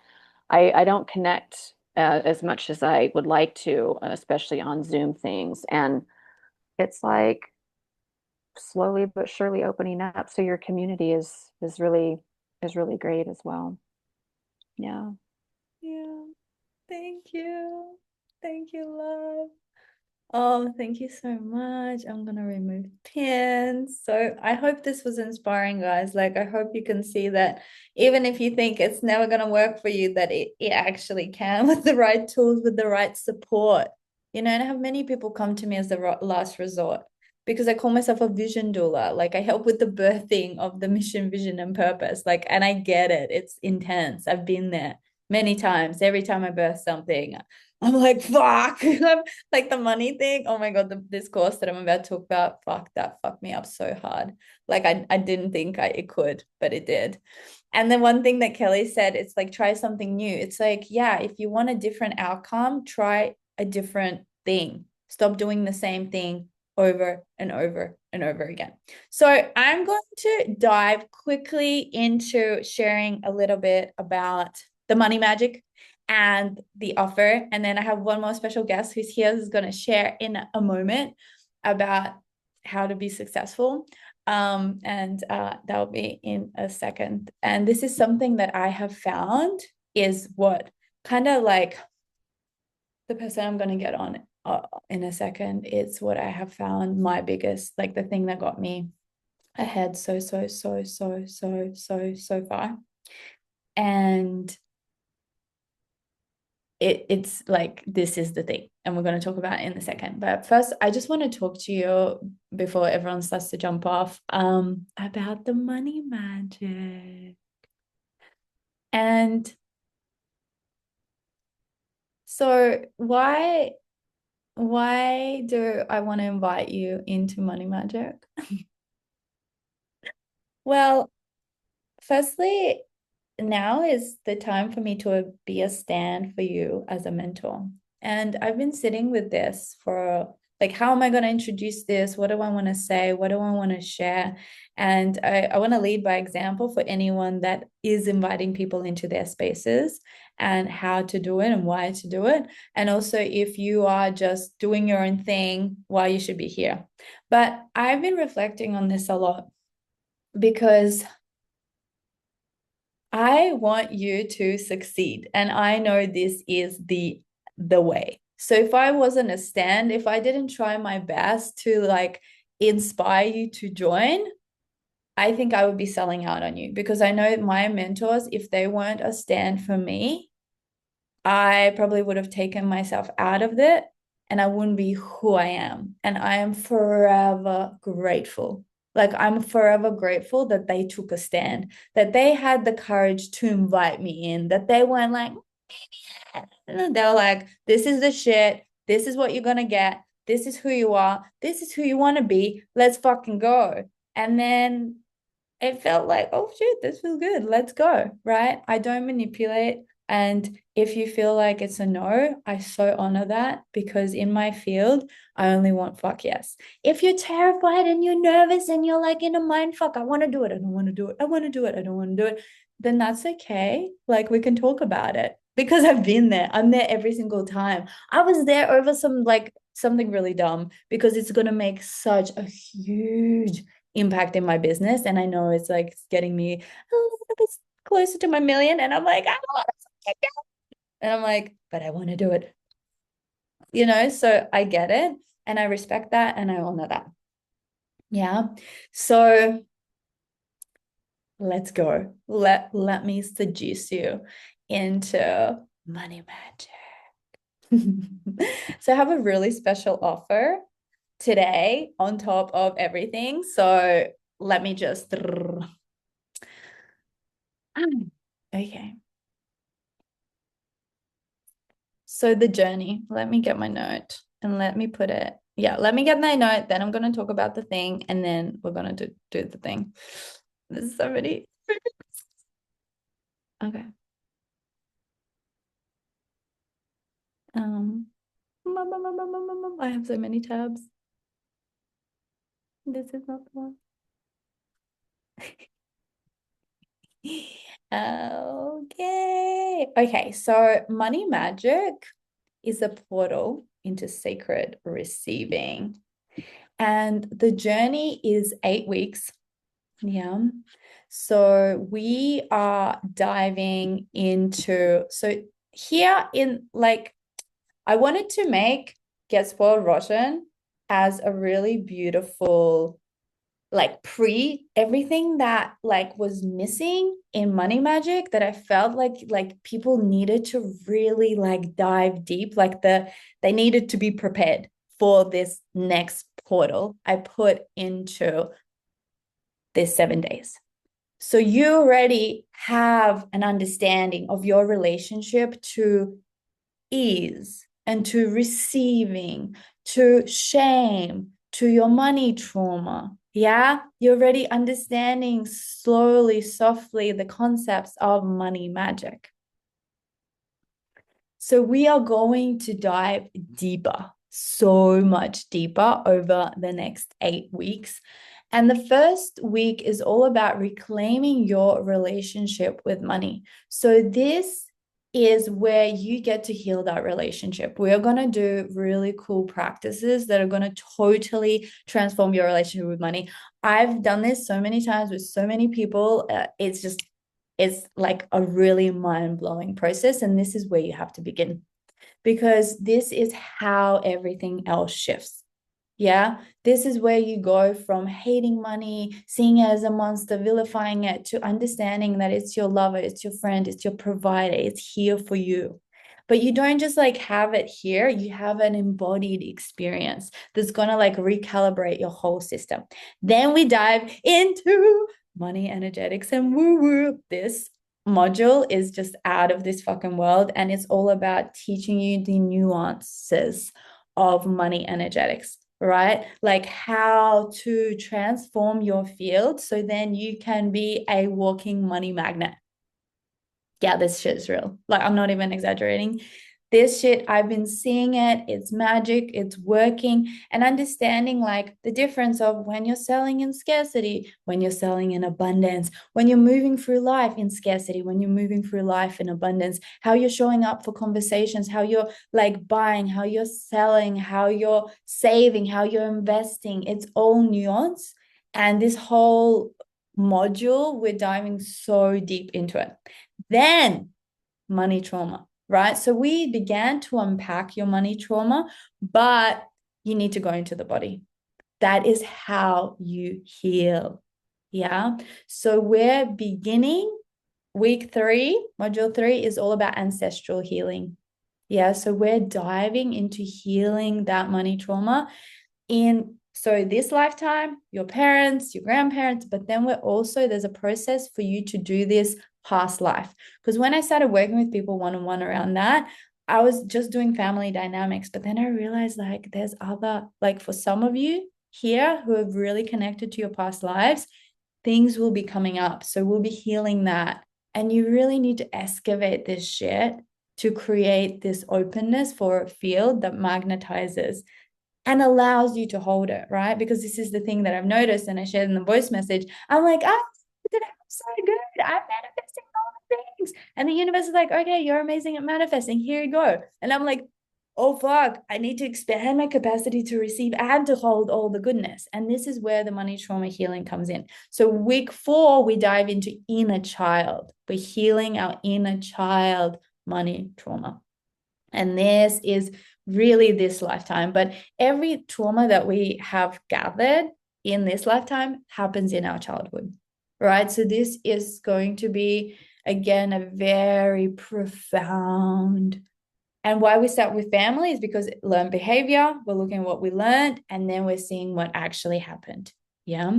I don't connect as much as I would like to, especially on Zoom things, and it's like slowly but surely opening up. So your community is really great as well. Yeah. yeah, thank you. Thank you, love. Oh, thank you so much. I'm gonna remove pins. So I hope this was inspiring, guys. Like I hope you can see that even if you think it's never gonna work for you, that it actually can with the right tools, with the right support. And I have many people come to me as the last resort because I call myself a vision doula. Like I help with the birthing of the mission, vision, and purpose. Like, and I get it. It's intense. I've been there many times. Every time I birth something, I'm like, fuck. Like the money thing. Oh my God, this course that I'm about to talk about, fuck, that fucked me up so hard. Like I didn't think it could, but it did. And then one thing that Kelly said, it's like try something new. It's like, yeah, if you want a different outcome, try a different thing. Stop doing the same thing over and over and over again. So I'm going to dive quickly into sharing a little bit about the money magic and the offer. And then I have one more special guest who's here who's going to share in a moment about how to be successful. And that'll be in a second. And this is something that I have found is what kind of like the person I'm going to get on in a second. It's what I have found my biggest, like the thing that got me ahead so far. And it's like this is the thing, and we're going to talk about it in a second. But first, I just want to talk to you before everyone starts to jump off about the money magic. And so why do I want to invite you into money magic? Well, firstly, now is the time for me to be a stand for you as a mentor. And I've been sitting with this for like, how am I going to introduce this? What do I want to say? What do I want to share? And I want to lead by example for anyone that is inviting people into their spaces and how to do it and why to do it. And also, if you are just doing your own thing, why you should be here. But I've been reflecting on this a lot because I want you to succeed. And I know this is the way. So if I wasn't a stand, if I didn't try my best to like inspire you to join, I think I would be selling out on you because I know my mentors, if they weren't a stand for me, I probably would have taken myself out of it and I wouldn't be who I am. And I am forever grateful. Like, I'm forever grateful that they took a stand, that they had the courage to invite me in, that they weren't like, they're like, this is the shit. This is what you're going to get. This is who you are. This is who you want to be. Let's fucking go. And then it felt like, oh shit, this feels good. Let's go. Right. I don't manipulate. And if you feel like it's a no, I so honor that because in my field, I only want fuck yes. If you're terrified and you're nervous and you're like in a mind fuck, I want to do it. I don't want to do it. I want to do it. I don't want to do it. Then that's okay. Like we can talk about it because I've been there. I'm there every single time. I was there over some like something really dumb because it's going to make such a huge impact in my business. And I know it's like getting me a little bit closer to my million. And I'm like, I don't want to. And I'm like, but I want to do it. So I get it and I respect that and I honor that. Yeah. So let's go. Let me seduce you into money magic. So I have a really special offer today on top of everything. So let me just okay. So the journey, let me get my note and let me put it. Yeah, let me get my note. Then I'm going to talk about the thing and then we're going to do the thing. There's so many. Okay. Um, I have so many tabs. This is not the one. Okay. Okay. So money magic is a portal into sacred receiving. And the journey is 8 weeks. Yeah. So we are diving into, so here in like, I wanted to make Get Spoiled Rotten as a really beautiful, like pre everything that like was missing in money magic that I felt like people needed to really like dive deep, like they needed to be prepared for this next portal I put into this 7 days. So you already have an understanding of your relationship to ease and to receiving, to shame, to your money trauma. Yeah, you're already understanding slowly, softly the concepts of money magic. So we are going to dive deeper, so much deeper over the next 8 weeks. And the first week is all about reclaiming your relationship with money. So this is where you get to heal that relationship. We are going to do really cool practices that are going to totally transform your relationship with money. I've done this so many times with so many people. It's like a really mind-blowing process. And this is where you have to begin because this is how everything else shifts. Yeah, this is where you go from hating money, seeing it as a monster, vilifying it, to understanding that it's your lover, it's your friend, it's your provider, it's here for you. But you don't just like have it here, you have an embodied experience that's going to like recalibrate your whole system. Then we dive into money energetics and woo woo. This module is just out of this fucking world and it's all about teaching you the nuances of money energetics. right? Like how to transform your field so then you can be a walking money magnet. Yeah, this shit's real. Like, I'm not even exaggerating. This shit, I've been seeing it. It's magic. It's working. And understanding like the difference of when you're selling in scarcity, when you're selling in abundance, when you're moving through life in scarcity, when you're moving through life in abundance, how you're showing up for conversations, how you're like buying, how you're selling, how you're saving, how you're investing. It's all nuance. And this whole module, we're diving so deep into it. Then money trauma, right? So we began to unpack your money trauma, but you need to go into the body. That is how you heal. Yeah. So we're beginning week 3, module 3 is all about ancestral healing. Yeah. So we're diving into healing that money trauma in so this lifetime, your parents, your grandparents, but then there's a process for you to do this past life. Because when I started working with people one-on-one around that, I was just doing family dynamics, but then I realized like there's other, like for some of you here who have really connected to your past lives, things will be coming up. So we'll be healing that. And you really need to excavate this shit to create this openness for a field that magnetizes and allows you to hold it, right? Because this is the thing that I've noticed and I shared in the voice message. I'm like, I'm so good. I'm manifesting all the things. And the universe is like, okay, you're amazing at manifesting. Here you go. And I'm like, oh, fuck, I need to expand my capacity to receive and to hold all the goodness. And this is where the money trauma healing comes in. So, week 4, we dive into inner child. We're healing our inner child money trauma. And this is really this lifetime. But every trauma that we have gathered in this lifetime happens in our childhood, right? So this is going to be, again, a very profound. And why we start with family is because learned behavior, we're looking at what we learned, and then we're seeing what actually happened. Yeah.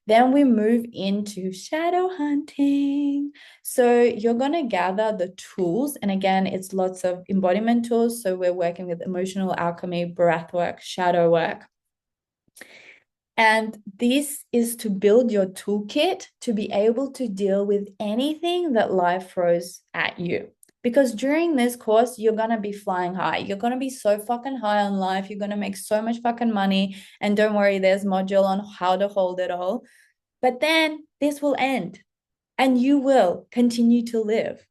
Then we move into shadow hunting. So you're going to gather the tools. And again, it's lots of embodiment tools. So we're working with emotional alchemy, breath work, shadow work. And this is to build your toolkit to be able to deal with anything that life throws at you. Because during this course, you're going to be flying high. You're going to be so fucking high on life. You're going to make so much fucking money. And don't worry, there's module on how to hold it all. But then this will end and you will continue to live.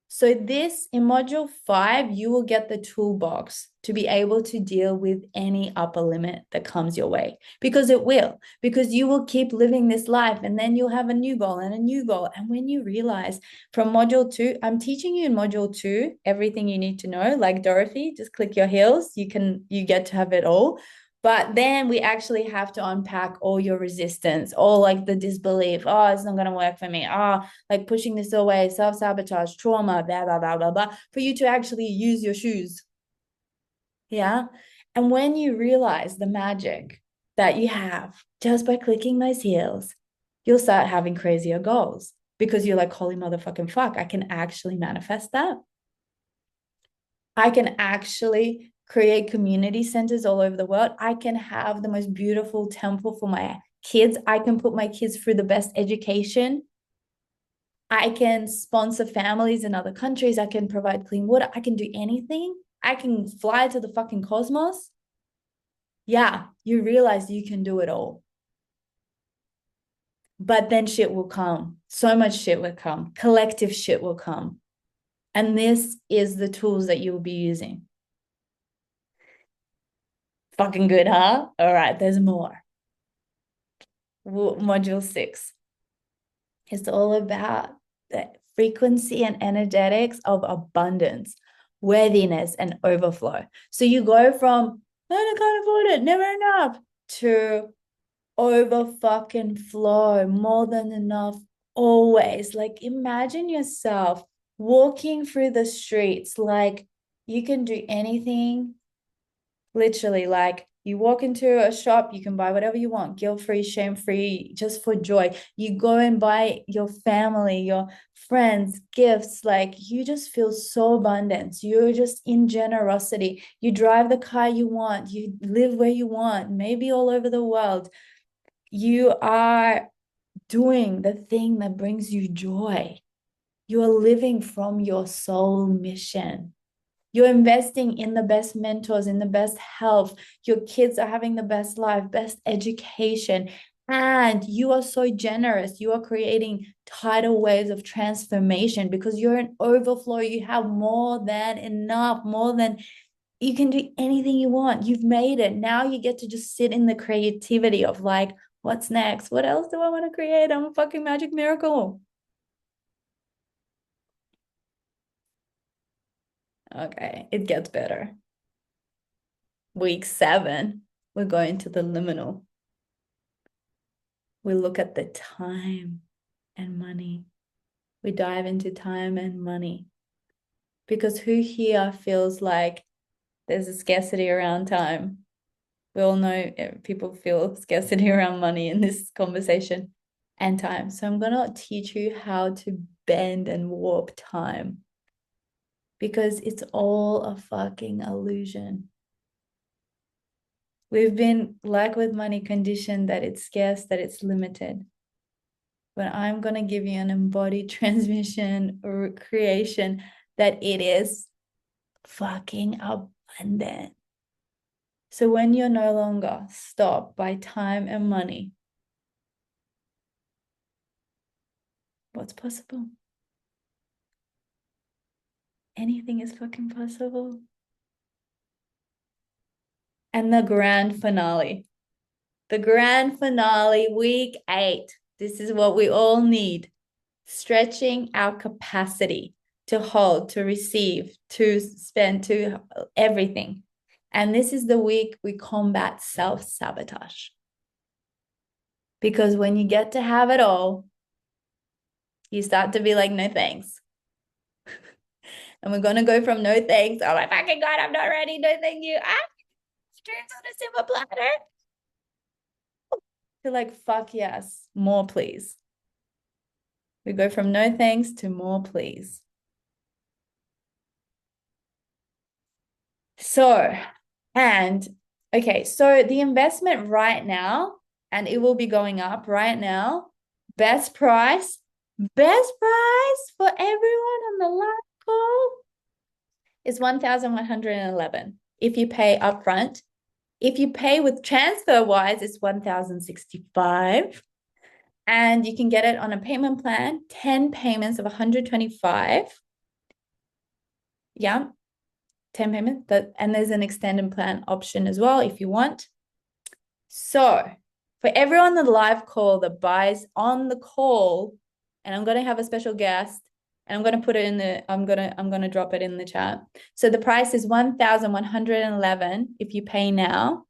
So this in module 5, you will get the toolbox to be able to deal with any upper limit that comes your way, because it will, because you will keep living this life and then you'll have a new goal and a new goal. And when you realize from module 2, I'm teaching you in module 2, everything you need to know, like Dorothy, just click your heels. You get to have it all. But then we actually have to unpack all your resistance, all like the disbelief. Oh, it's not going to work for me. Oh, like pushing this away, self-sabotage, trauma, blah, blah, blah, blah, blah, for you to actually use your shoes. Yeah. And when you realize the magic that you have just by clicking those heels, you'll start having crazier goals because you're like, holy motherfucking fuck, I can actually manifest that. I can actually create community centers all over the world. I can have the most beautiful temple for my kids. I can put my kids through the best education. I can sponsor families in other countries. I can provide clean water. I can do anything. I can fly to the fucking cosmos. Yeah, you realize you can do it all. But then shit will come. So much shit will come. Collective shit will come. And this is the tools that you'll be using. Fucking good, huh? All right, there's more. Module 6. It's all about the frequency and energetics of abundance, worthiness, and overflow. So you go from, I can't afford it, never enough, to over fucking flow, more than enough, always. Like imagine yourself walking through the streets like you can do anything, literally, like You walk into a shop, you can buy whatever you want, guilt-free, shame-free, just for joy. You go and buy your family, your friends, gifts. Like you just feel so abundant. You're just in generosity. You drive the car you want. You live where you want, maybe all over the world. You are doing the thing that brings you joy. You are living from your soul mission. You're investing in the best mentors, in the best health. Your kids are having the best life, best education. And you are so generous. You are creating tidal waves of transformation because you're an overflow. You have more than enough, more than you can do anything you want. You've made it. Now you get to just sit in the creativity of like, what's next? What else do I want to create? I'm a fucking magic miracle. Okay, it gets better. Week 7, we're going to the liminal. We look at the time and money. We dive into time and money. Because who here feels like there's a scarcity around time? We all know people feel scarcity around money in this conversation and time. So I'm going to teach you how to bend and warp time. Because it's all a fucking illusion. We've been, like with money, conditioned that it's scarce, that it's limited. But I'm going to give you an embodied transmission or creation that it is fucking abundant. So when you're no longer stopped by time and money, what's possible? Anything is fucking possible. And the grand finale, week 8. This is what we all need. Stretching our capacity to hold, to receive, to spend, to everything. And this is the week we combat self-sabotage. Because when you get to have it all, you start to be like, no thanks. And we're going to go from no thanks, oh my fucking God, I'm not ready, no thank you, dreams on a silver platter, to like, fuck yes, more please. We go from no thanks to more please. So, and okay, so the investment right now, and it will be going up right now, best price for everyone on the live call is 1,111 if you pay upfront. If you pay with TransferWise, it's 1,065. And you can get it on a payment plan, 10 payments of 125. Yeah, 10 payments. And there's an extended plan option as well if you want. So for everyone on the live call that buys on the call, and I'm going to have a special guest, and I'm going to put it in the, I'm going to drop it in the chat. So the price is 1,111 if you pay now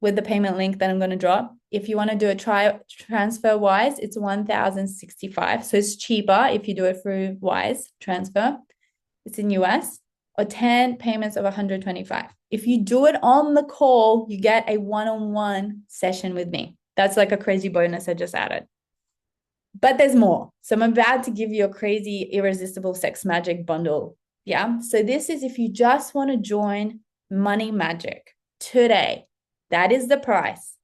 with the payment link that I'm going to drop. If you want to do a TransferWise, it's 1,065. So it's cheaper if you do it through Wise transfer. It's in US, or 10 payments of 125. If you do it on the call, you get a one-on-one session with me. That's like a crazy bonus I just added. But there's more. So I'm about to give you a crazy, irresistible sex magic bundle. Yeah. So this is if you just want to join Money Magic today. That is the price.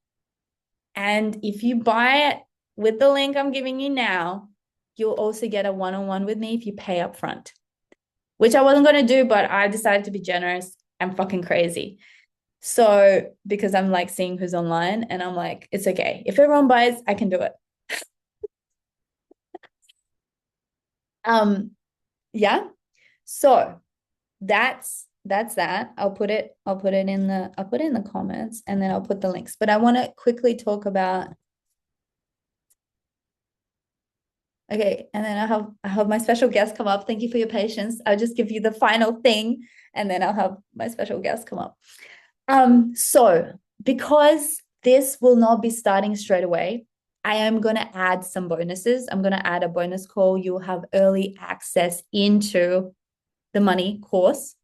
And if you buy it with the link I'm giving you now, you'll also get a one-on-one with me if you pay up front, which I wasn't going to do, but I decided to be generous and fucking crazy. So because I'm like seeing who's online and I'm like, it's okay. If everyone buys, I can do it. Yeah. So that's that. I'll put it in the comments, and then I'll put the links. But I want to quickly talk about, okay, and then I have my special guest come up. Thank you for your patience. I'll just give you the final thing, and then I'll have my special guest come up. So because this will not be starting straight away, I am going to add some bonuses. I'm going to add a bonus call. You'll have early access into the money course.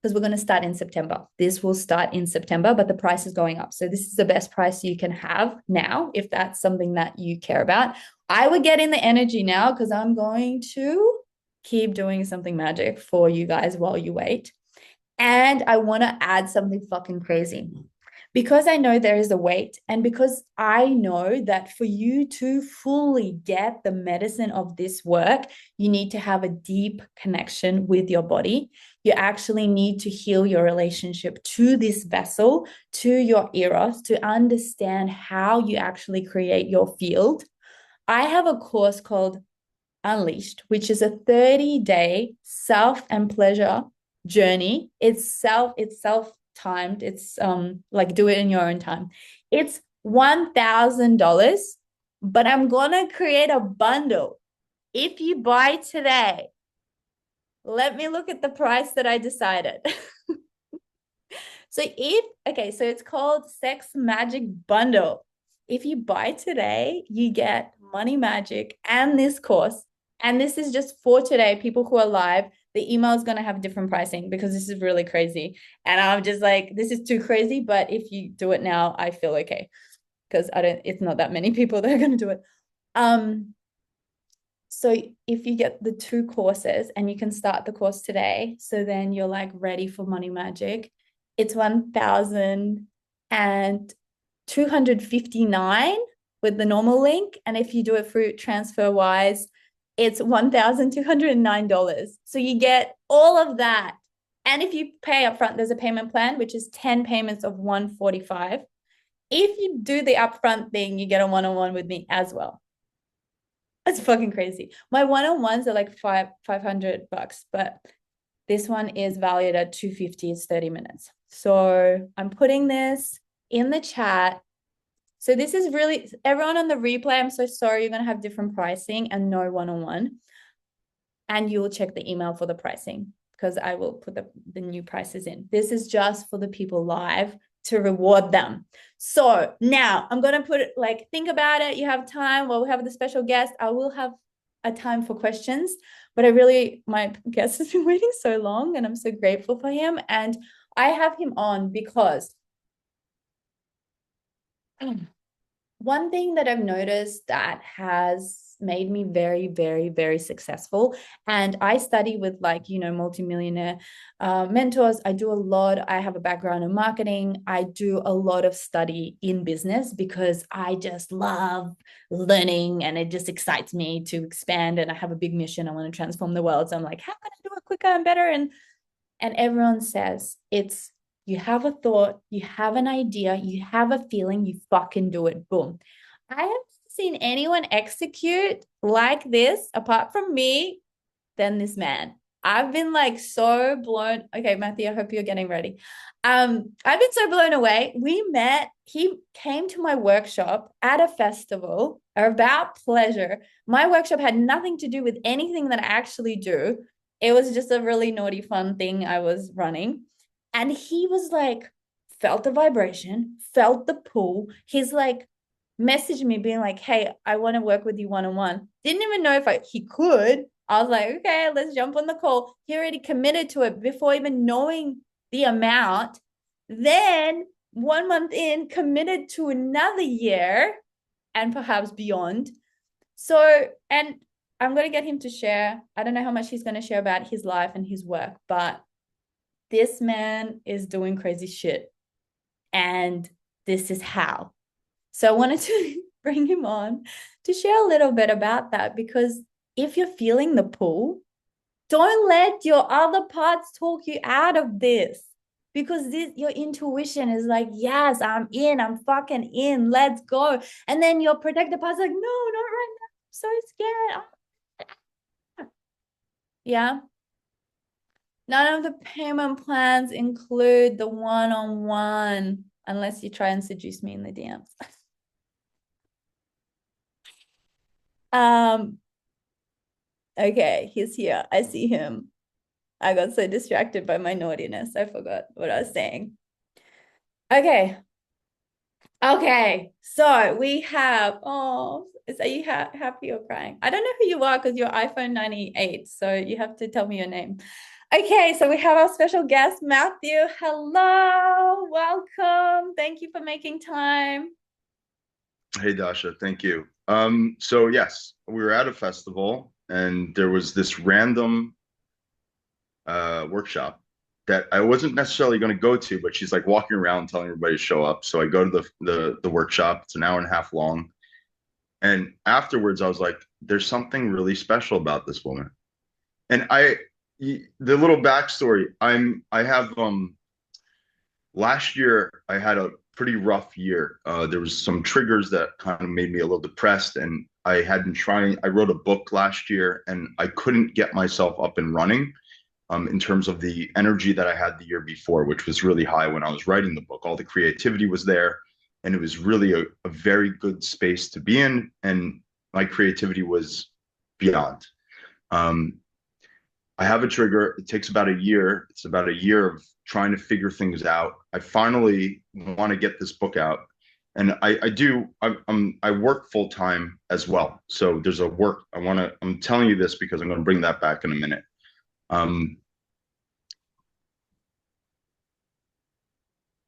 because we're going to start in September. This will start in September, but the price is going up. So this is the best price you can have now if that's something that you care about. I would get in the energy now because I'm going to keep doing something magic for you guys while you wait. And I want to add something fucking crazy because I know there is a wait, and because I know that for you to fully get the medicine of this work, you need to have a deep connection with your body. You actually need to heal your relationship to this vessel, to your eros, to understand how you actually create your field. I have a course called Unleashed, which is a 30-day self and pleasure journey. It's self timed. It's like do it in your own time. It's $1,000, but I'm gonna create a bundle. If you buy today, let me look at the price that I decided. So it's called Sex Magic Bundle. If you buy today, you get Money Magic and this course. And this is just for today, people who are live. The email is going to have different pricing because this is really crazy. And I'm just like, this is too crazy. But if you do it now, I feel okay because it's not that many people that are going to do it. So if you get the two courses and you can start the course today, so then you're like ready for Money Magic. It's 1,259 with the normal link. And if you do it through TransferWise, it's $1,209. So you get all of that. And if you pay upfront, there's a payment plan, which is 10 payments of 145. If you do the upfront thing, you get a one-on-one with me as well. It's fucking crazy. My one-on-ones are like $500, but this one is valued at 250. It's 30 minutes. So I'm putting this in the chat. So this is really everyone on the replay. I'm so sorry. You're going to have different pricing and no one-on-one. And you will check the email for the pricing because I will put the new prices in. This is just for the people live to reward them. So now I'm going to put it like, think about it. You have time while we have the special guest. I will have a time for questions, but my guest has been waiting so long and I'm so grateful for him. And I have him on because one thing that I've noticed that has made me very, very, very successful. And I study with multimillionaire mentors. I do a lot. I have a background in marketing. I do a lot of study in business because I just love learning and it just excites me to expand. And I have a big mission. I want to transform the world. So I'm like, how can I do it quicker and better? And everyone says you have a thought, you have an idea, you have a feeling, you fucking do it. Boom. I haven't seen anyone execute like this apart from me than this man. I've been like so blown. Okay, Matthew, I hope you're getting ready. I've been so blown away. We met, he came to my workshop at a festival about pleasure. My workshop had nothing to do with anything that I actually do. It was just a really naughty, fun thing I was running. And he was like, felt the vibration, felt the pull. He's like, messaged me being like, hey, I want to work with you one-on-one. Didn't even know if he could. I was like, okay, let's jump on the call. He already committed to it before even knowing the amount. Then 1 month in, committed to another year and perhaps beyond. So, and I'm going to get him to share. I don't know how much he's going to share about his life and his work, but this man is doing crazy shit. And this is how. So I wanted to bring him on to share a little bit about that, because if you're feeling the pull, don't let your other parts talk you out of this, because your intuition is like, yes, I'm in, I'm fucking in, let's go. And then your protective part's like, no, not right now. I'm so scared. Yeah. None of the payment plans include the one-on-one unless you try and seduce me in the DMs. Okay, he's here. I see him. I got so distracted by my naughtiness. I forgot what I was saying. Okay. Okay. So we have, are you happy or crying? I don't know who you are because you're iPhone 98. So you have to tell me your name. Okay, so we have our special guest, Matthew. Hello, welcome. Thank you for making time. Hey Dasha, thank you. So yes, we were at a festival and there was this random workshop that I wasn't necessarily going to go to, but she's like walking around telling everybody to show up. So I go to the workshop. It's an hour and a half long. And afterwards I was like, there's something really special about this woman. And the little backstory, I have last year I had a pretty rough year. There was some triggers that kind of made me a little depressed, and I had been trying. I wrote a book last year, and I couldn't get myself up and running in terms of the energy that I had the year before, which was really high when I was writing the book. All the creativity was there, and it was really a very good space to be in, and my creativity was beyond. Um, I have a trigger. It takes about a year. It's about a year of trying to figure things out. I finally want to get this book out, and I do. I work full time as well. So there's a work. I'm telling you this because I'm going to bring that back in a minute. Um,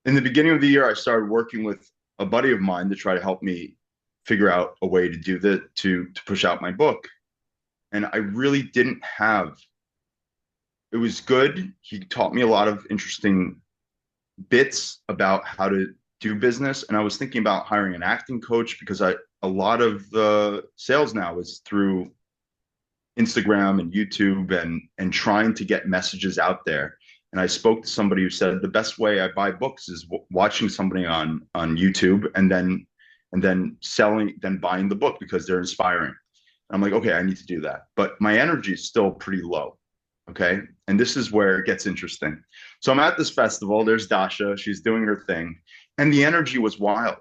in the beginning of the year, I started working with a buddy of mine to try to help me figure out a way to do that to push out my book, and I really didn't have. It was good. He taught me a lot of interesting bits about how to do business. And I was thinking about hiring an acting coach because a lot of the sales now is through Instagram and YouTube and trying to get messages out there. And I spoke to somebody who said the best way I buy books is watching somebody on YouTube and then selling, then buying the book because they're inspiring. And I'm like, okay, I need to do that. But my energy is still pretty low. Okay. And this is where it gets interesting. So I'm at this festival. There's Dasha. She's doing her thing. And the energy was wild.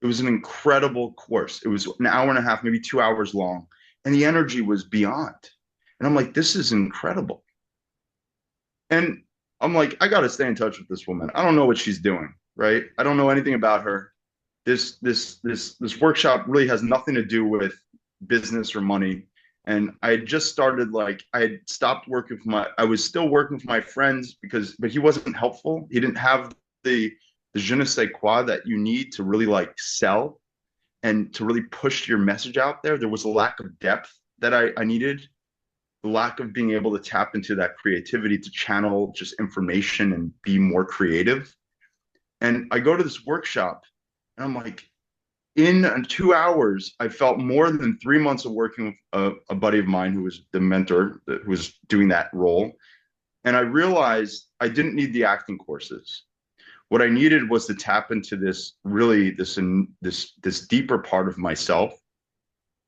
It was an incredible course. It was an hour and a half, maybe 2 hours long. And the energy was beyond. And I'm like, this is incredible. And I'm like, I got to stay in touch with this woman. I don't know what she's doing, right? I don't know anything about her. This workshop really has nothing to do with business or money. And I had just started, like, I had stopped working for I was still working for my friends but he wasn't helpful. He didn't have the je ne sais quoi that you need to really like sell and to really push your message out there. There was a lack of depth that I needed, the lack of being able to tap into that creativity to channel just information and be more creative. And I go to this workshop and I'm like, in 2 hours, I felt more than 3 months of working with a buddy of mine who was the mentor, who was doing that role. And I realized I didn't need the acting courses. What I needed was to tap into this deeper part of myself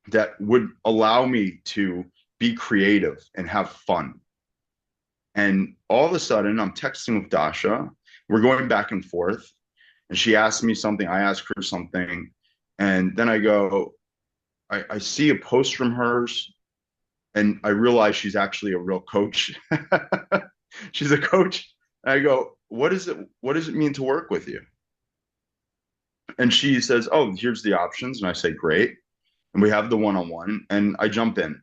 that would allow me to be creative and have fun. And all of a sudden, I'm texting with Dasha. We're going back and forth. And she asked me something. I asked her something. And then I see a post from hers, and I realize she's actually a real coach. She's a coach. And I go, what does it mean to work with you? And she says, oh, here's the options. And I say, great. And we have the one-on-one, and I jump in.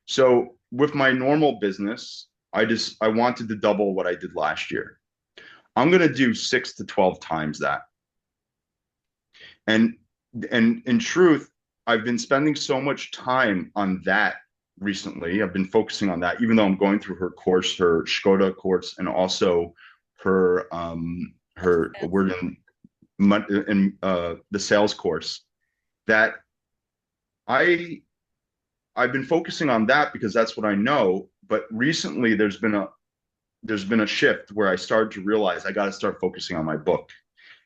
So with my normal business, I wanted to double what I did last year. I'm going to do 6 to 12 times that. And in truth, I've been spending so much time on that recently. I've been focusing on that, even though I'm going through her course, her Skoda course, and also her word in the sales course. That I've been focusing on that because that's what I know. But recently, there's been a shift where I started to realize I got to start focusing on my book.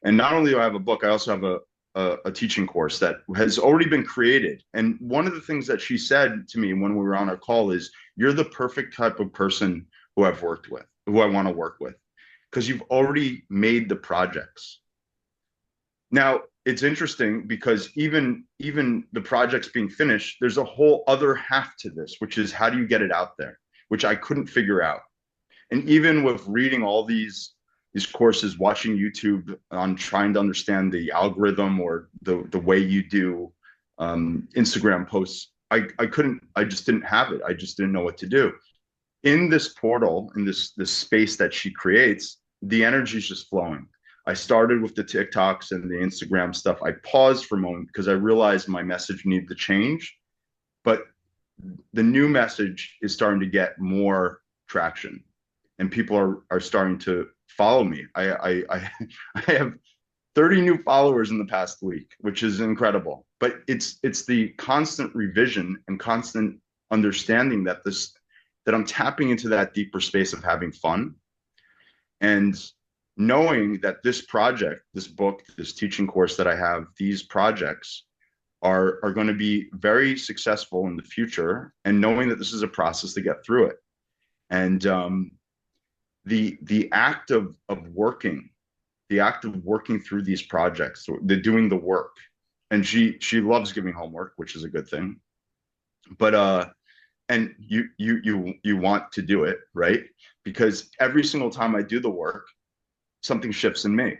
And not only do I have a book, I also have a teaching course that has already been created. And one of the things that she said to me when we were on our call is, you're the perfect type of person who I want to work with, because you've already made the projects. Now, it's interesting because even the projects being finished, there's a whole other half to this, which is how do you get it out there, which I couldn't figure out. And even with reading all these courses, watching YouTube on trying to understand the algorithm or the way you do Instagram posts, I just didn't have it. I just didn't know what to do. in this portal, in this space that she creates, the energy is just flowing. I started with the TikToks and the Instagram stuff. I paused for a moment because I realized my message needed to change, but the new message is starting to get more traction, and people are starting to follow me. I have 30 new followers in the past week, which is incredible. But it's the constant revision and constant understanding that I'm tapping into that deeper space of having fun, and knowing that this project, this book, this teaching course that I have, these projects are going to be very successful in the future, and knowing that this is a process to get through it. And the act of working, the act of working through these projects, the doing the work, and she loves giving homework, which is a good thing. But and you want to do it, right? Because every single time I do the work, something shifts in me,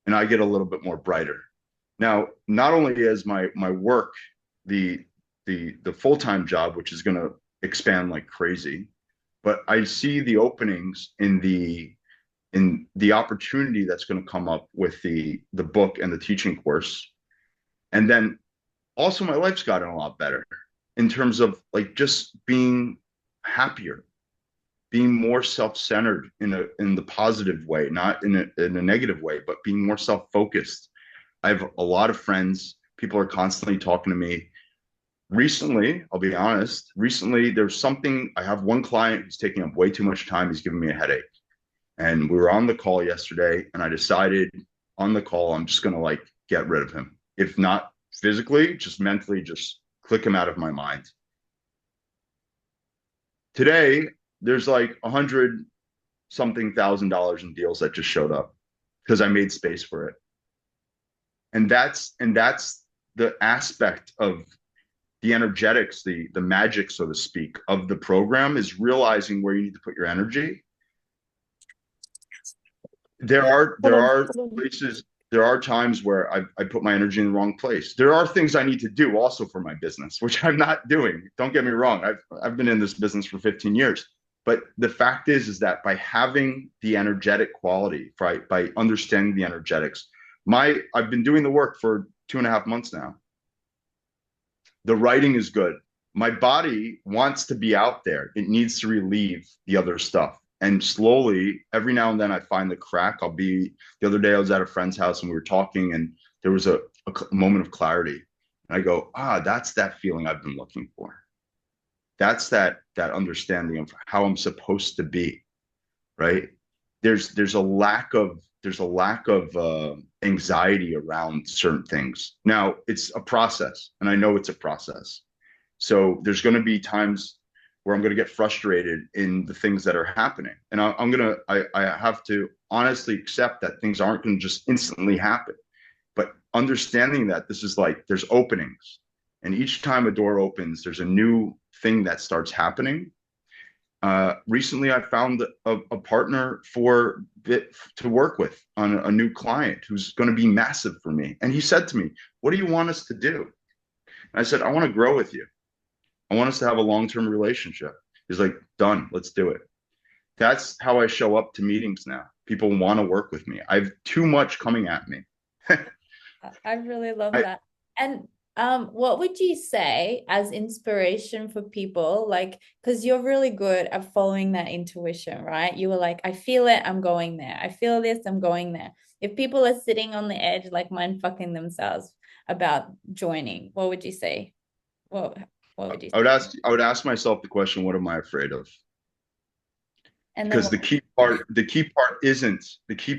and I get a little bit more brighter. Now, not only is my work the the full-time job, which is going to expand like crazy, but I see the openings in the opportunity that's going to come up with the book and the teaching course. And then also my life's gotten a lot better in terms of like just being happier, being more self-centered in the positive way, not in a negative way, but being more self-focused. I have a lot of friends. People are constantly talking to me. Recently, I'll be honest, recently there's something, I have one client who's taking up way too much time. He's giving me a headache. And we were on the call yesterday, and I decided on the call, I'm just going to like get rid of him. If not physically, just mentally, just click him out of my mind. Today, there's like 100 something $1,000 in deals that just showed up because I made space for it. And that's the aspect of the energetics, the magic, so to speak, of the program, is realizing where you need to put your energy. There are places, there are times where I put my energy in the wrong place. There are things I need to do also for my business, which I'm not doing. Don't get me wrong. I've been in this business for 15 years. But the fact is that by having the energetic quality, by understanding the energetics, I've been doing the work for 2.5 months now. The writing is good. My body wants to be out there. It needs to relieve the other stuff. And slowly, every now and then, I find the crack. The other day I was at a friend's house and we were talking, and there was a moment of clarity. And I go, that's that feeling I've been looking for. That's that understanding of how I'm supposed to be, right? There's a lack of anxiety around certain things. Now it's a process, and I know it's a process. So there's going to be times where I'm going to get frustrated in the things that are happening, and I have to honestly accept that things aren't going to just instantly happen. But understanding that this is like there's openings, and each time a door opens, there's a new thing that starts happening. Recently, I found a partner to work with on a new client who's going to be massive for me. And he said to me, "What do you want us to do?" And I said, "I want to grow with you. I want us to have a long-term relationship." He's like, "Done. Let's do it." That's how I show up to meetings now. People want to work with me. I have too much coming at me. I really love I, that. And what would you say as inspiration for people? Like, because you're really good at following that intuition, right? You were like, I feel it, I'm going there. I feel this, I'm going there. If people are sitting on the edge, like mind fucking themselves about joining, what would you say? What would you I would say? ask myself the question, what am I afraid of? And then Because the key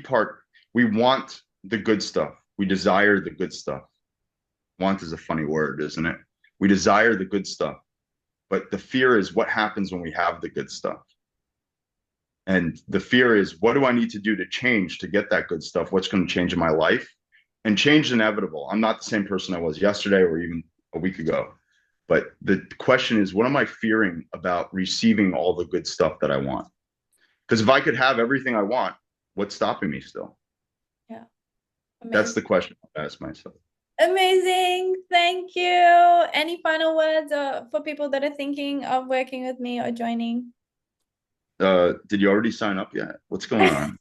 part, we want the good stuff. We desire the good stuff. Want is a funny word, isn't it? We desire the good stuff. But the fear is what happens when we have the good stuff. And the fear is, what do I need to do to change to get that good stuff? What's going to change in my life? And change is inevitable. I'm not the same person I was yesterday or even a week ago. But the question is, what am I fearing about receiving all the good stuff that I want? Because if I could have everything I want, what's stopping me still? yeah, That's amazing. the question I ask myself. Amazing. Thank you. Any final words for people that are thinking of working with me or joining? Did you already sign up yet? What's going on?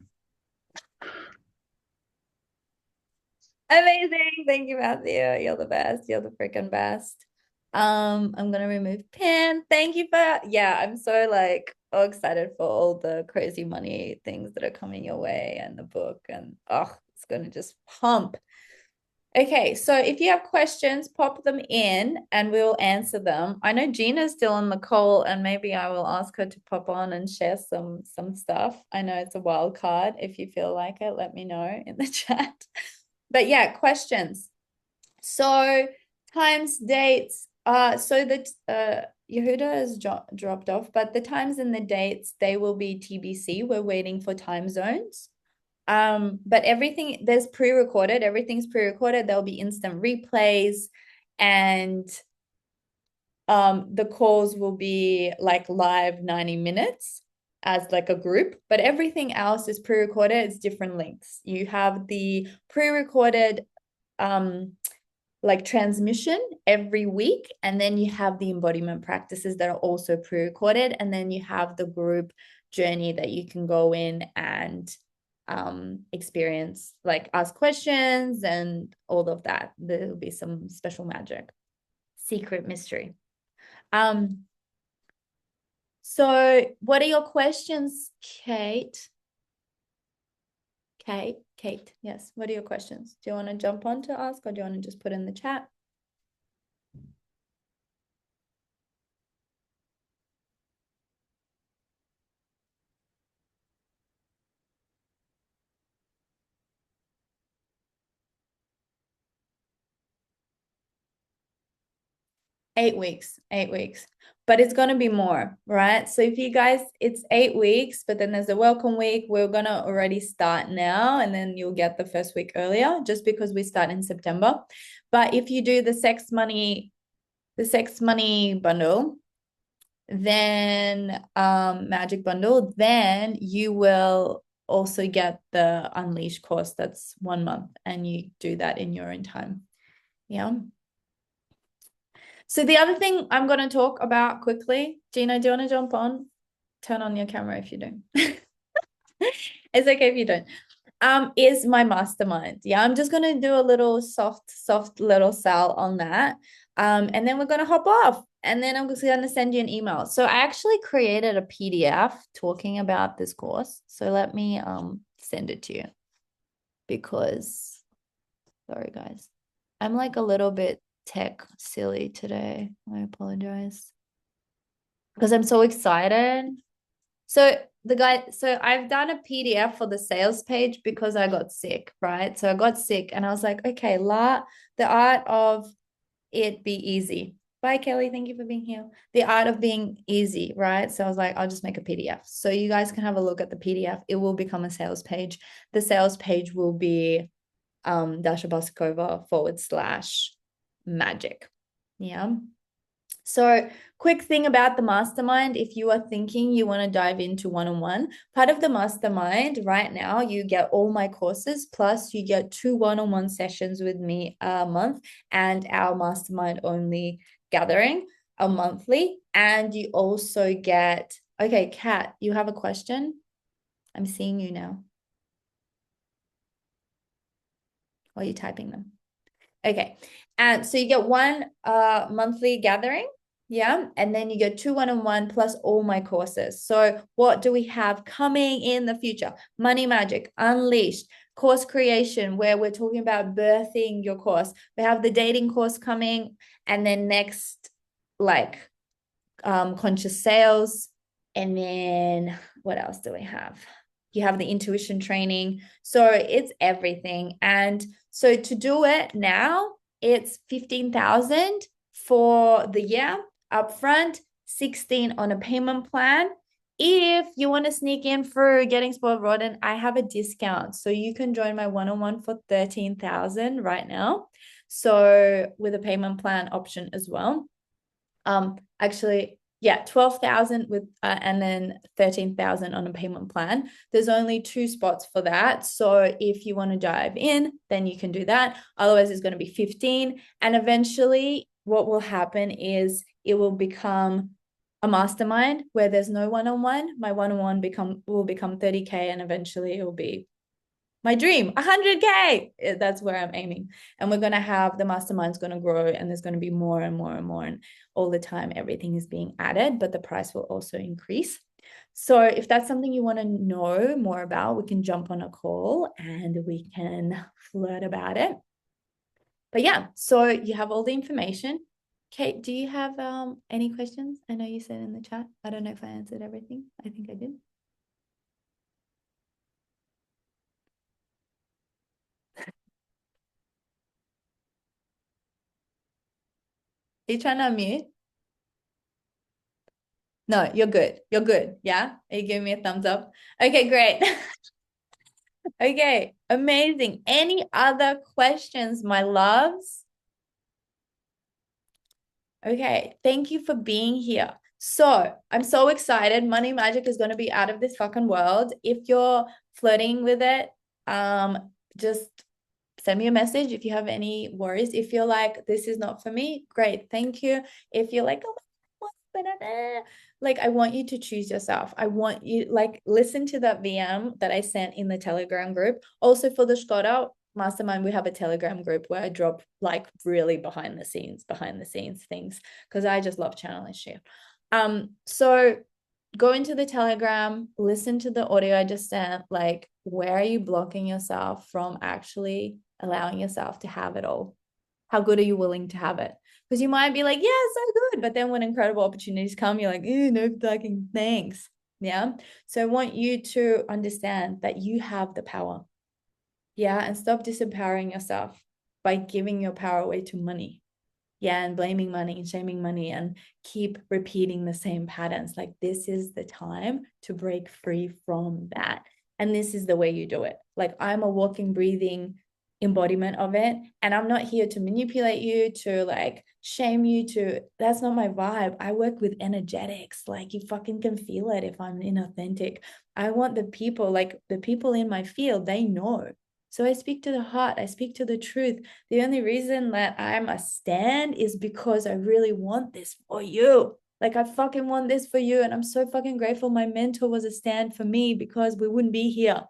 Amazing. Thank you, Matthew. You're the best. You're the freaking best. I'm gonna remove pin. Thank you for, yeah, I'm so like all excited for all the crazy money things that are coming your way and the book, and oh, it's gonna just pump. Okay, so if you have questions, pop them in and we'll answer them. I know Gina's still on the call, and maybe I will ask her to pop on and share some stuff. I know it's a wild card. If you feel like it, let me know in the chat. But yeah, questions. So times, dates. So that Yehuda has dropped off, but the times and the dates, they will be TBC. We're waiting for time zones. But everything there's pre-recorded, everything's pre-recorded. There'll be instant replays, and the calls will be like live 90 minutes as like a group, but everything else is pre-recorded. It's different links. You have the pre-recorded like transmission every week, and then you have the embodiment practices that are also pre-recorded, and then you have the group journey that you can go in and experience, like ask questions and all of that. There'll be some special magic, secret mystery. So what are your questions, Kate? Kate, yes. What are your questions? Do you want to jump on to ask, or do you want to just put in the chat? 8 weeks, 8 weeks, but it's going to be more, right? So if you guys, it's 8 weeks, but then there's a welcome week. We're going to already start now, and then you'll get the first week earlier just because we start in September. But if you do the sex money bundle, then magic bundle, then you will also get the Unleash course. That's 1 month, and you do that in your own time. Yeah. So the other thing I'm going to talk about quickly, Gina, do you want to jump on? Turn on your camera if you don't. It's okay if you don't. Is my mastermind. Yeah, I'm just going to do a little soft little sell on that. And then we're going to hop off. And then I'm just going to send you an email. So I actually created a PDF talking about this course. So let me send it to you, because, sorry guys, I'm like a little bit tech silly today. I apologize because I'm so excited. So I've done a PDF for the sales page because I got sick, right? So I got sick and I was like, okay, the art of it be easy. Bye, Kelly. Thank you for being here. The art of being easy, right? So I was like, I'll just make a PDF. So you guys can have a look at the PDF. It will become a sales page. The sales page will be Dasha Baskova/magic. Yeah. So quick thing about the mastermind, if you are thinking you want to dive into one-on-one, part of the mastermind right now, you get all my courses, plus you get 2 one-on-one sessions with me a month, and our mastermind only gathering a monthly. And you also get, okay, Kat, you have a question? I'm seeing you now. Or are you typing them? Okay. And so you get 1 monthly gathering. Yeah. And then you get 2 one-on-one plus all my courses. So what do we have coming in the future? Money Magic, Unleashed, course creation, where we're talking about birthing your course. We have the dating course coming. And then next, like conscious sales. And then what else do we have? You have the intuition training. So it's everything. And so to do it now, it's 15,000 for the year upfront, 16 on a payment plan. If you want to sneak in for getting spoiled rotten, I have a discount. So you can join my one-on-one for 13,000 right now. So with a payment plan option as well. Actually, yeah, 12,000 with and then 13,000 on a payment plan. There's only 2 spots for that. So if you want to dive in, then you can do that. Otherwise, it's going to be 15. And eventually, what will happen is it will become a mastermind where there's no one-on-one, my one-on-one will become 30K, and eventually it will be my dream, 100K. That's where I'm aiming. And we're going to have the mastermind's going to grow, and there's going to be more and more and more. And all the time, everything is being added, but the price will also increase. So if that's something you want to know more about, we can jump on a call and we can flirt about it. But yeah, so you have all the information. Kate, do you have any questions? I know you said in the chat. I don't know if I answered everything. I think I did. Are you trying to unmute? No, you're good. You're good. Yeah? Are you giving me a thumbs up? Okay, great. Okay, amazing. Any other questions, my loves? Okay, thank you for being here. So I'm so excited. Money magic is going to be out of this fucking world. If you're flirting with it, just send me a message if you have any worries. If you're like, this is not for me, great, thank you. If you're like, oh, like, I want you to choose yourself. I want you, like, listen to that VM that I sent in the Telegram group. Also for the Skoda mastermind, we have a Telegram group where I drop like really behind the scenes things, because I just love channeling shit. So go into the Telegram, listen to the audio I just sent. Like, where are you blocking yourself from actually allowing yourself to have it all? How good are you willing to have it? Because you might be like, yeah, so good. But then when incredible opportunities come, you're like, no fucking thanks. Yeah. So I want you to understand that you have the power. Yeah. And stop disempowering yourself by giving your power away to money. Yeah. And blaming money and shaming money and keep repeating the same patterns. Like, this is the time to break free from that. And this is the way you do it. Like, I'm a walking, breathing embodiment of it. And I'm not here to manipulate you, to like shame you, that's not my vibe. I work with energetics. Like, you fucking can feel it if I'm inauthentic. I want the people, like the people in my field, they know. So I speak to the heart, I speak to the truth. The only reason that I'm a stand is because I really want this for you. Like, I fucking want this for you. And I'm so fucking grateful my mentor was a stand for me, because we wouldn't be here.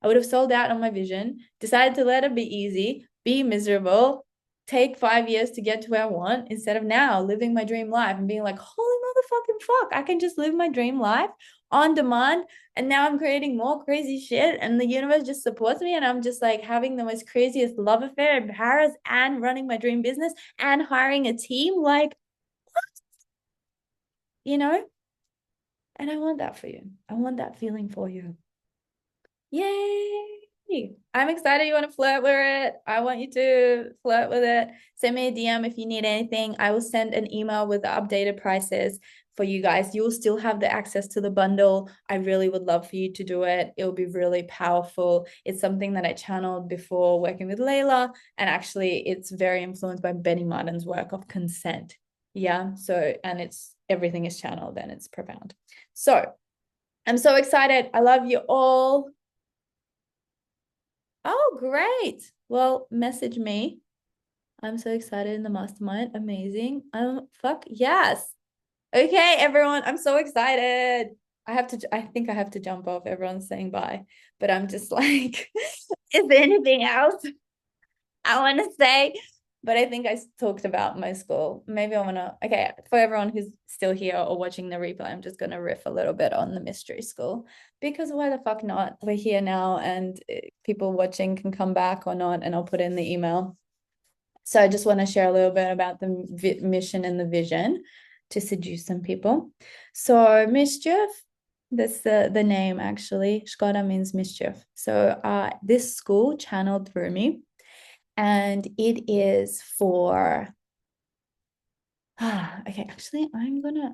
I would have sold out on my vision, decided to let it be easy, be miserable, take 5 years to get to where I want, instead of now living my dream life and being like, holy motherfucking fuck, I can just live my dream life on demand. And now I'm creating more crazy shit, and the universe just supports me. And I'm just like having the most craziest love affair in Paris and running my dream business and hiring a team. Like, what? You know? And I want that for you. I want that feeling for you. Yay! I'm excited you want to flirt with it. I want you to flirt with it. Send me a DM if you need anything. I will send an email with the updated prices for you guys. You'll still have the access to the bundle. I really would love for you to do it. It'll be really powerful. It's something that I channeled before working with Layla, and actually it's very influenced by Benny Martin's work of consent. Yeah, so, and it's everything is channeled and it's profound. So I'm so excited. I love you all. Oh, great. Well, message me. I'm so excited in the mastermind. Amazing. Fuck yes. Okay, everyone. I'm so excited. I think I have to jump off. Everyone's saying bye. But I'm just like, is there anything else I want to say? But I think I talked about my school. Maybe I want to, okay, for everyone who's still here or watching the replay, I'm just going to riff a little bit on the mystery school, because why the fuck not? We're here now, and people watching can come back or not, and I'll put in the email. So I just want to share a little bit about the mission and the vision to seduce some people. So mischief, that's the name actually. Shkoda means mischief. So this school channeled through me. And it is for, okay, actually, I'm gonna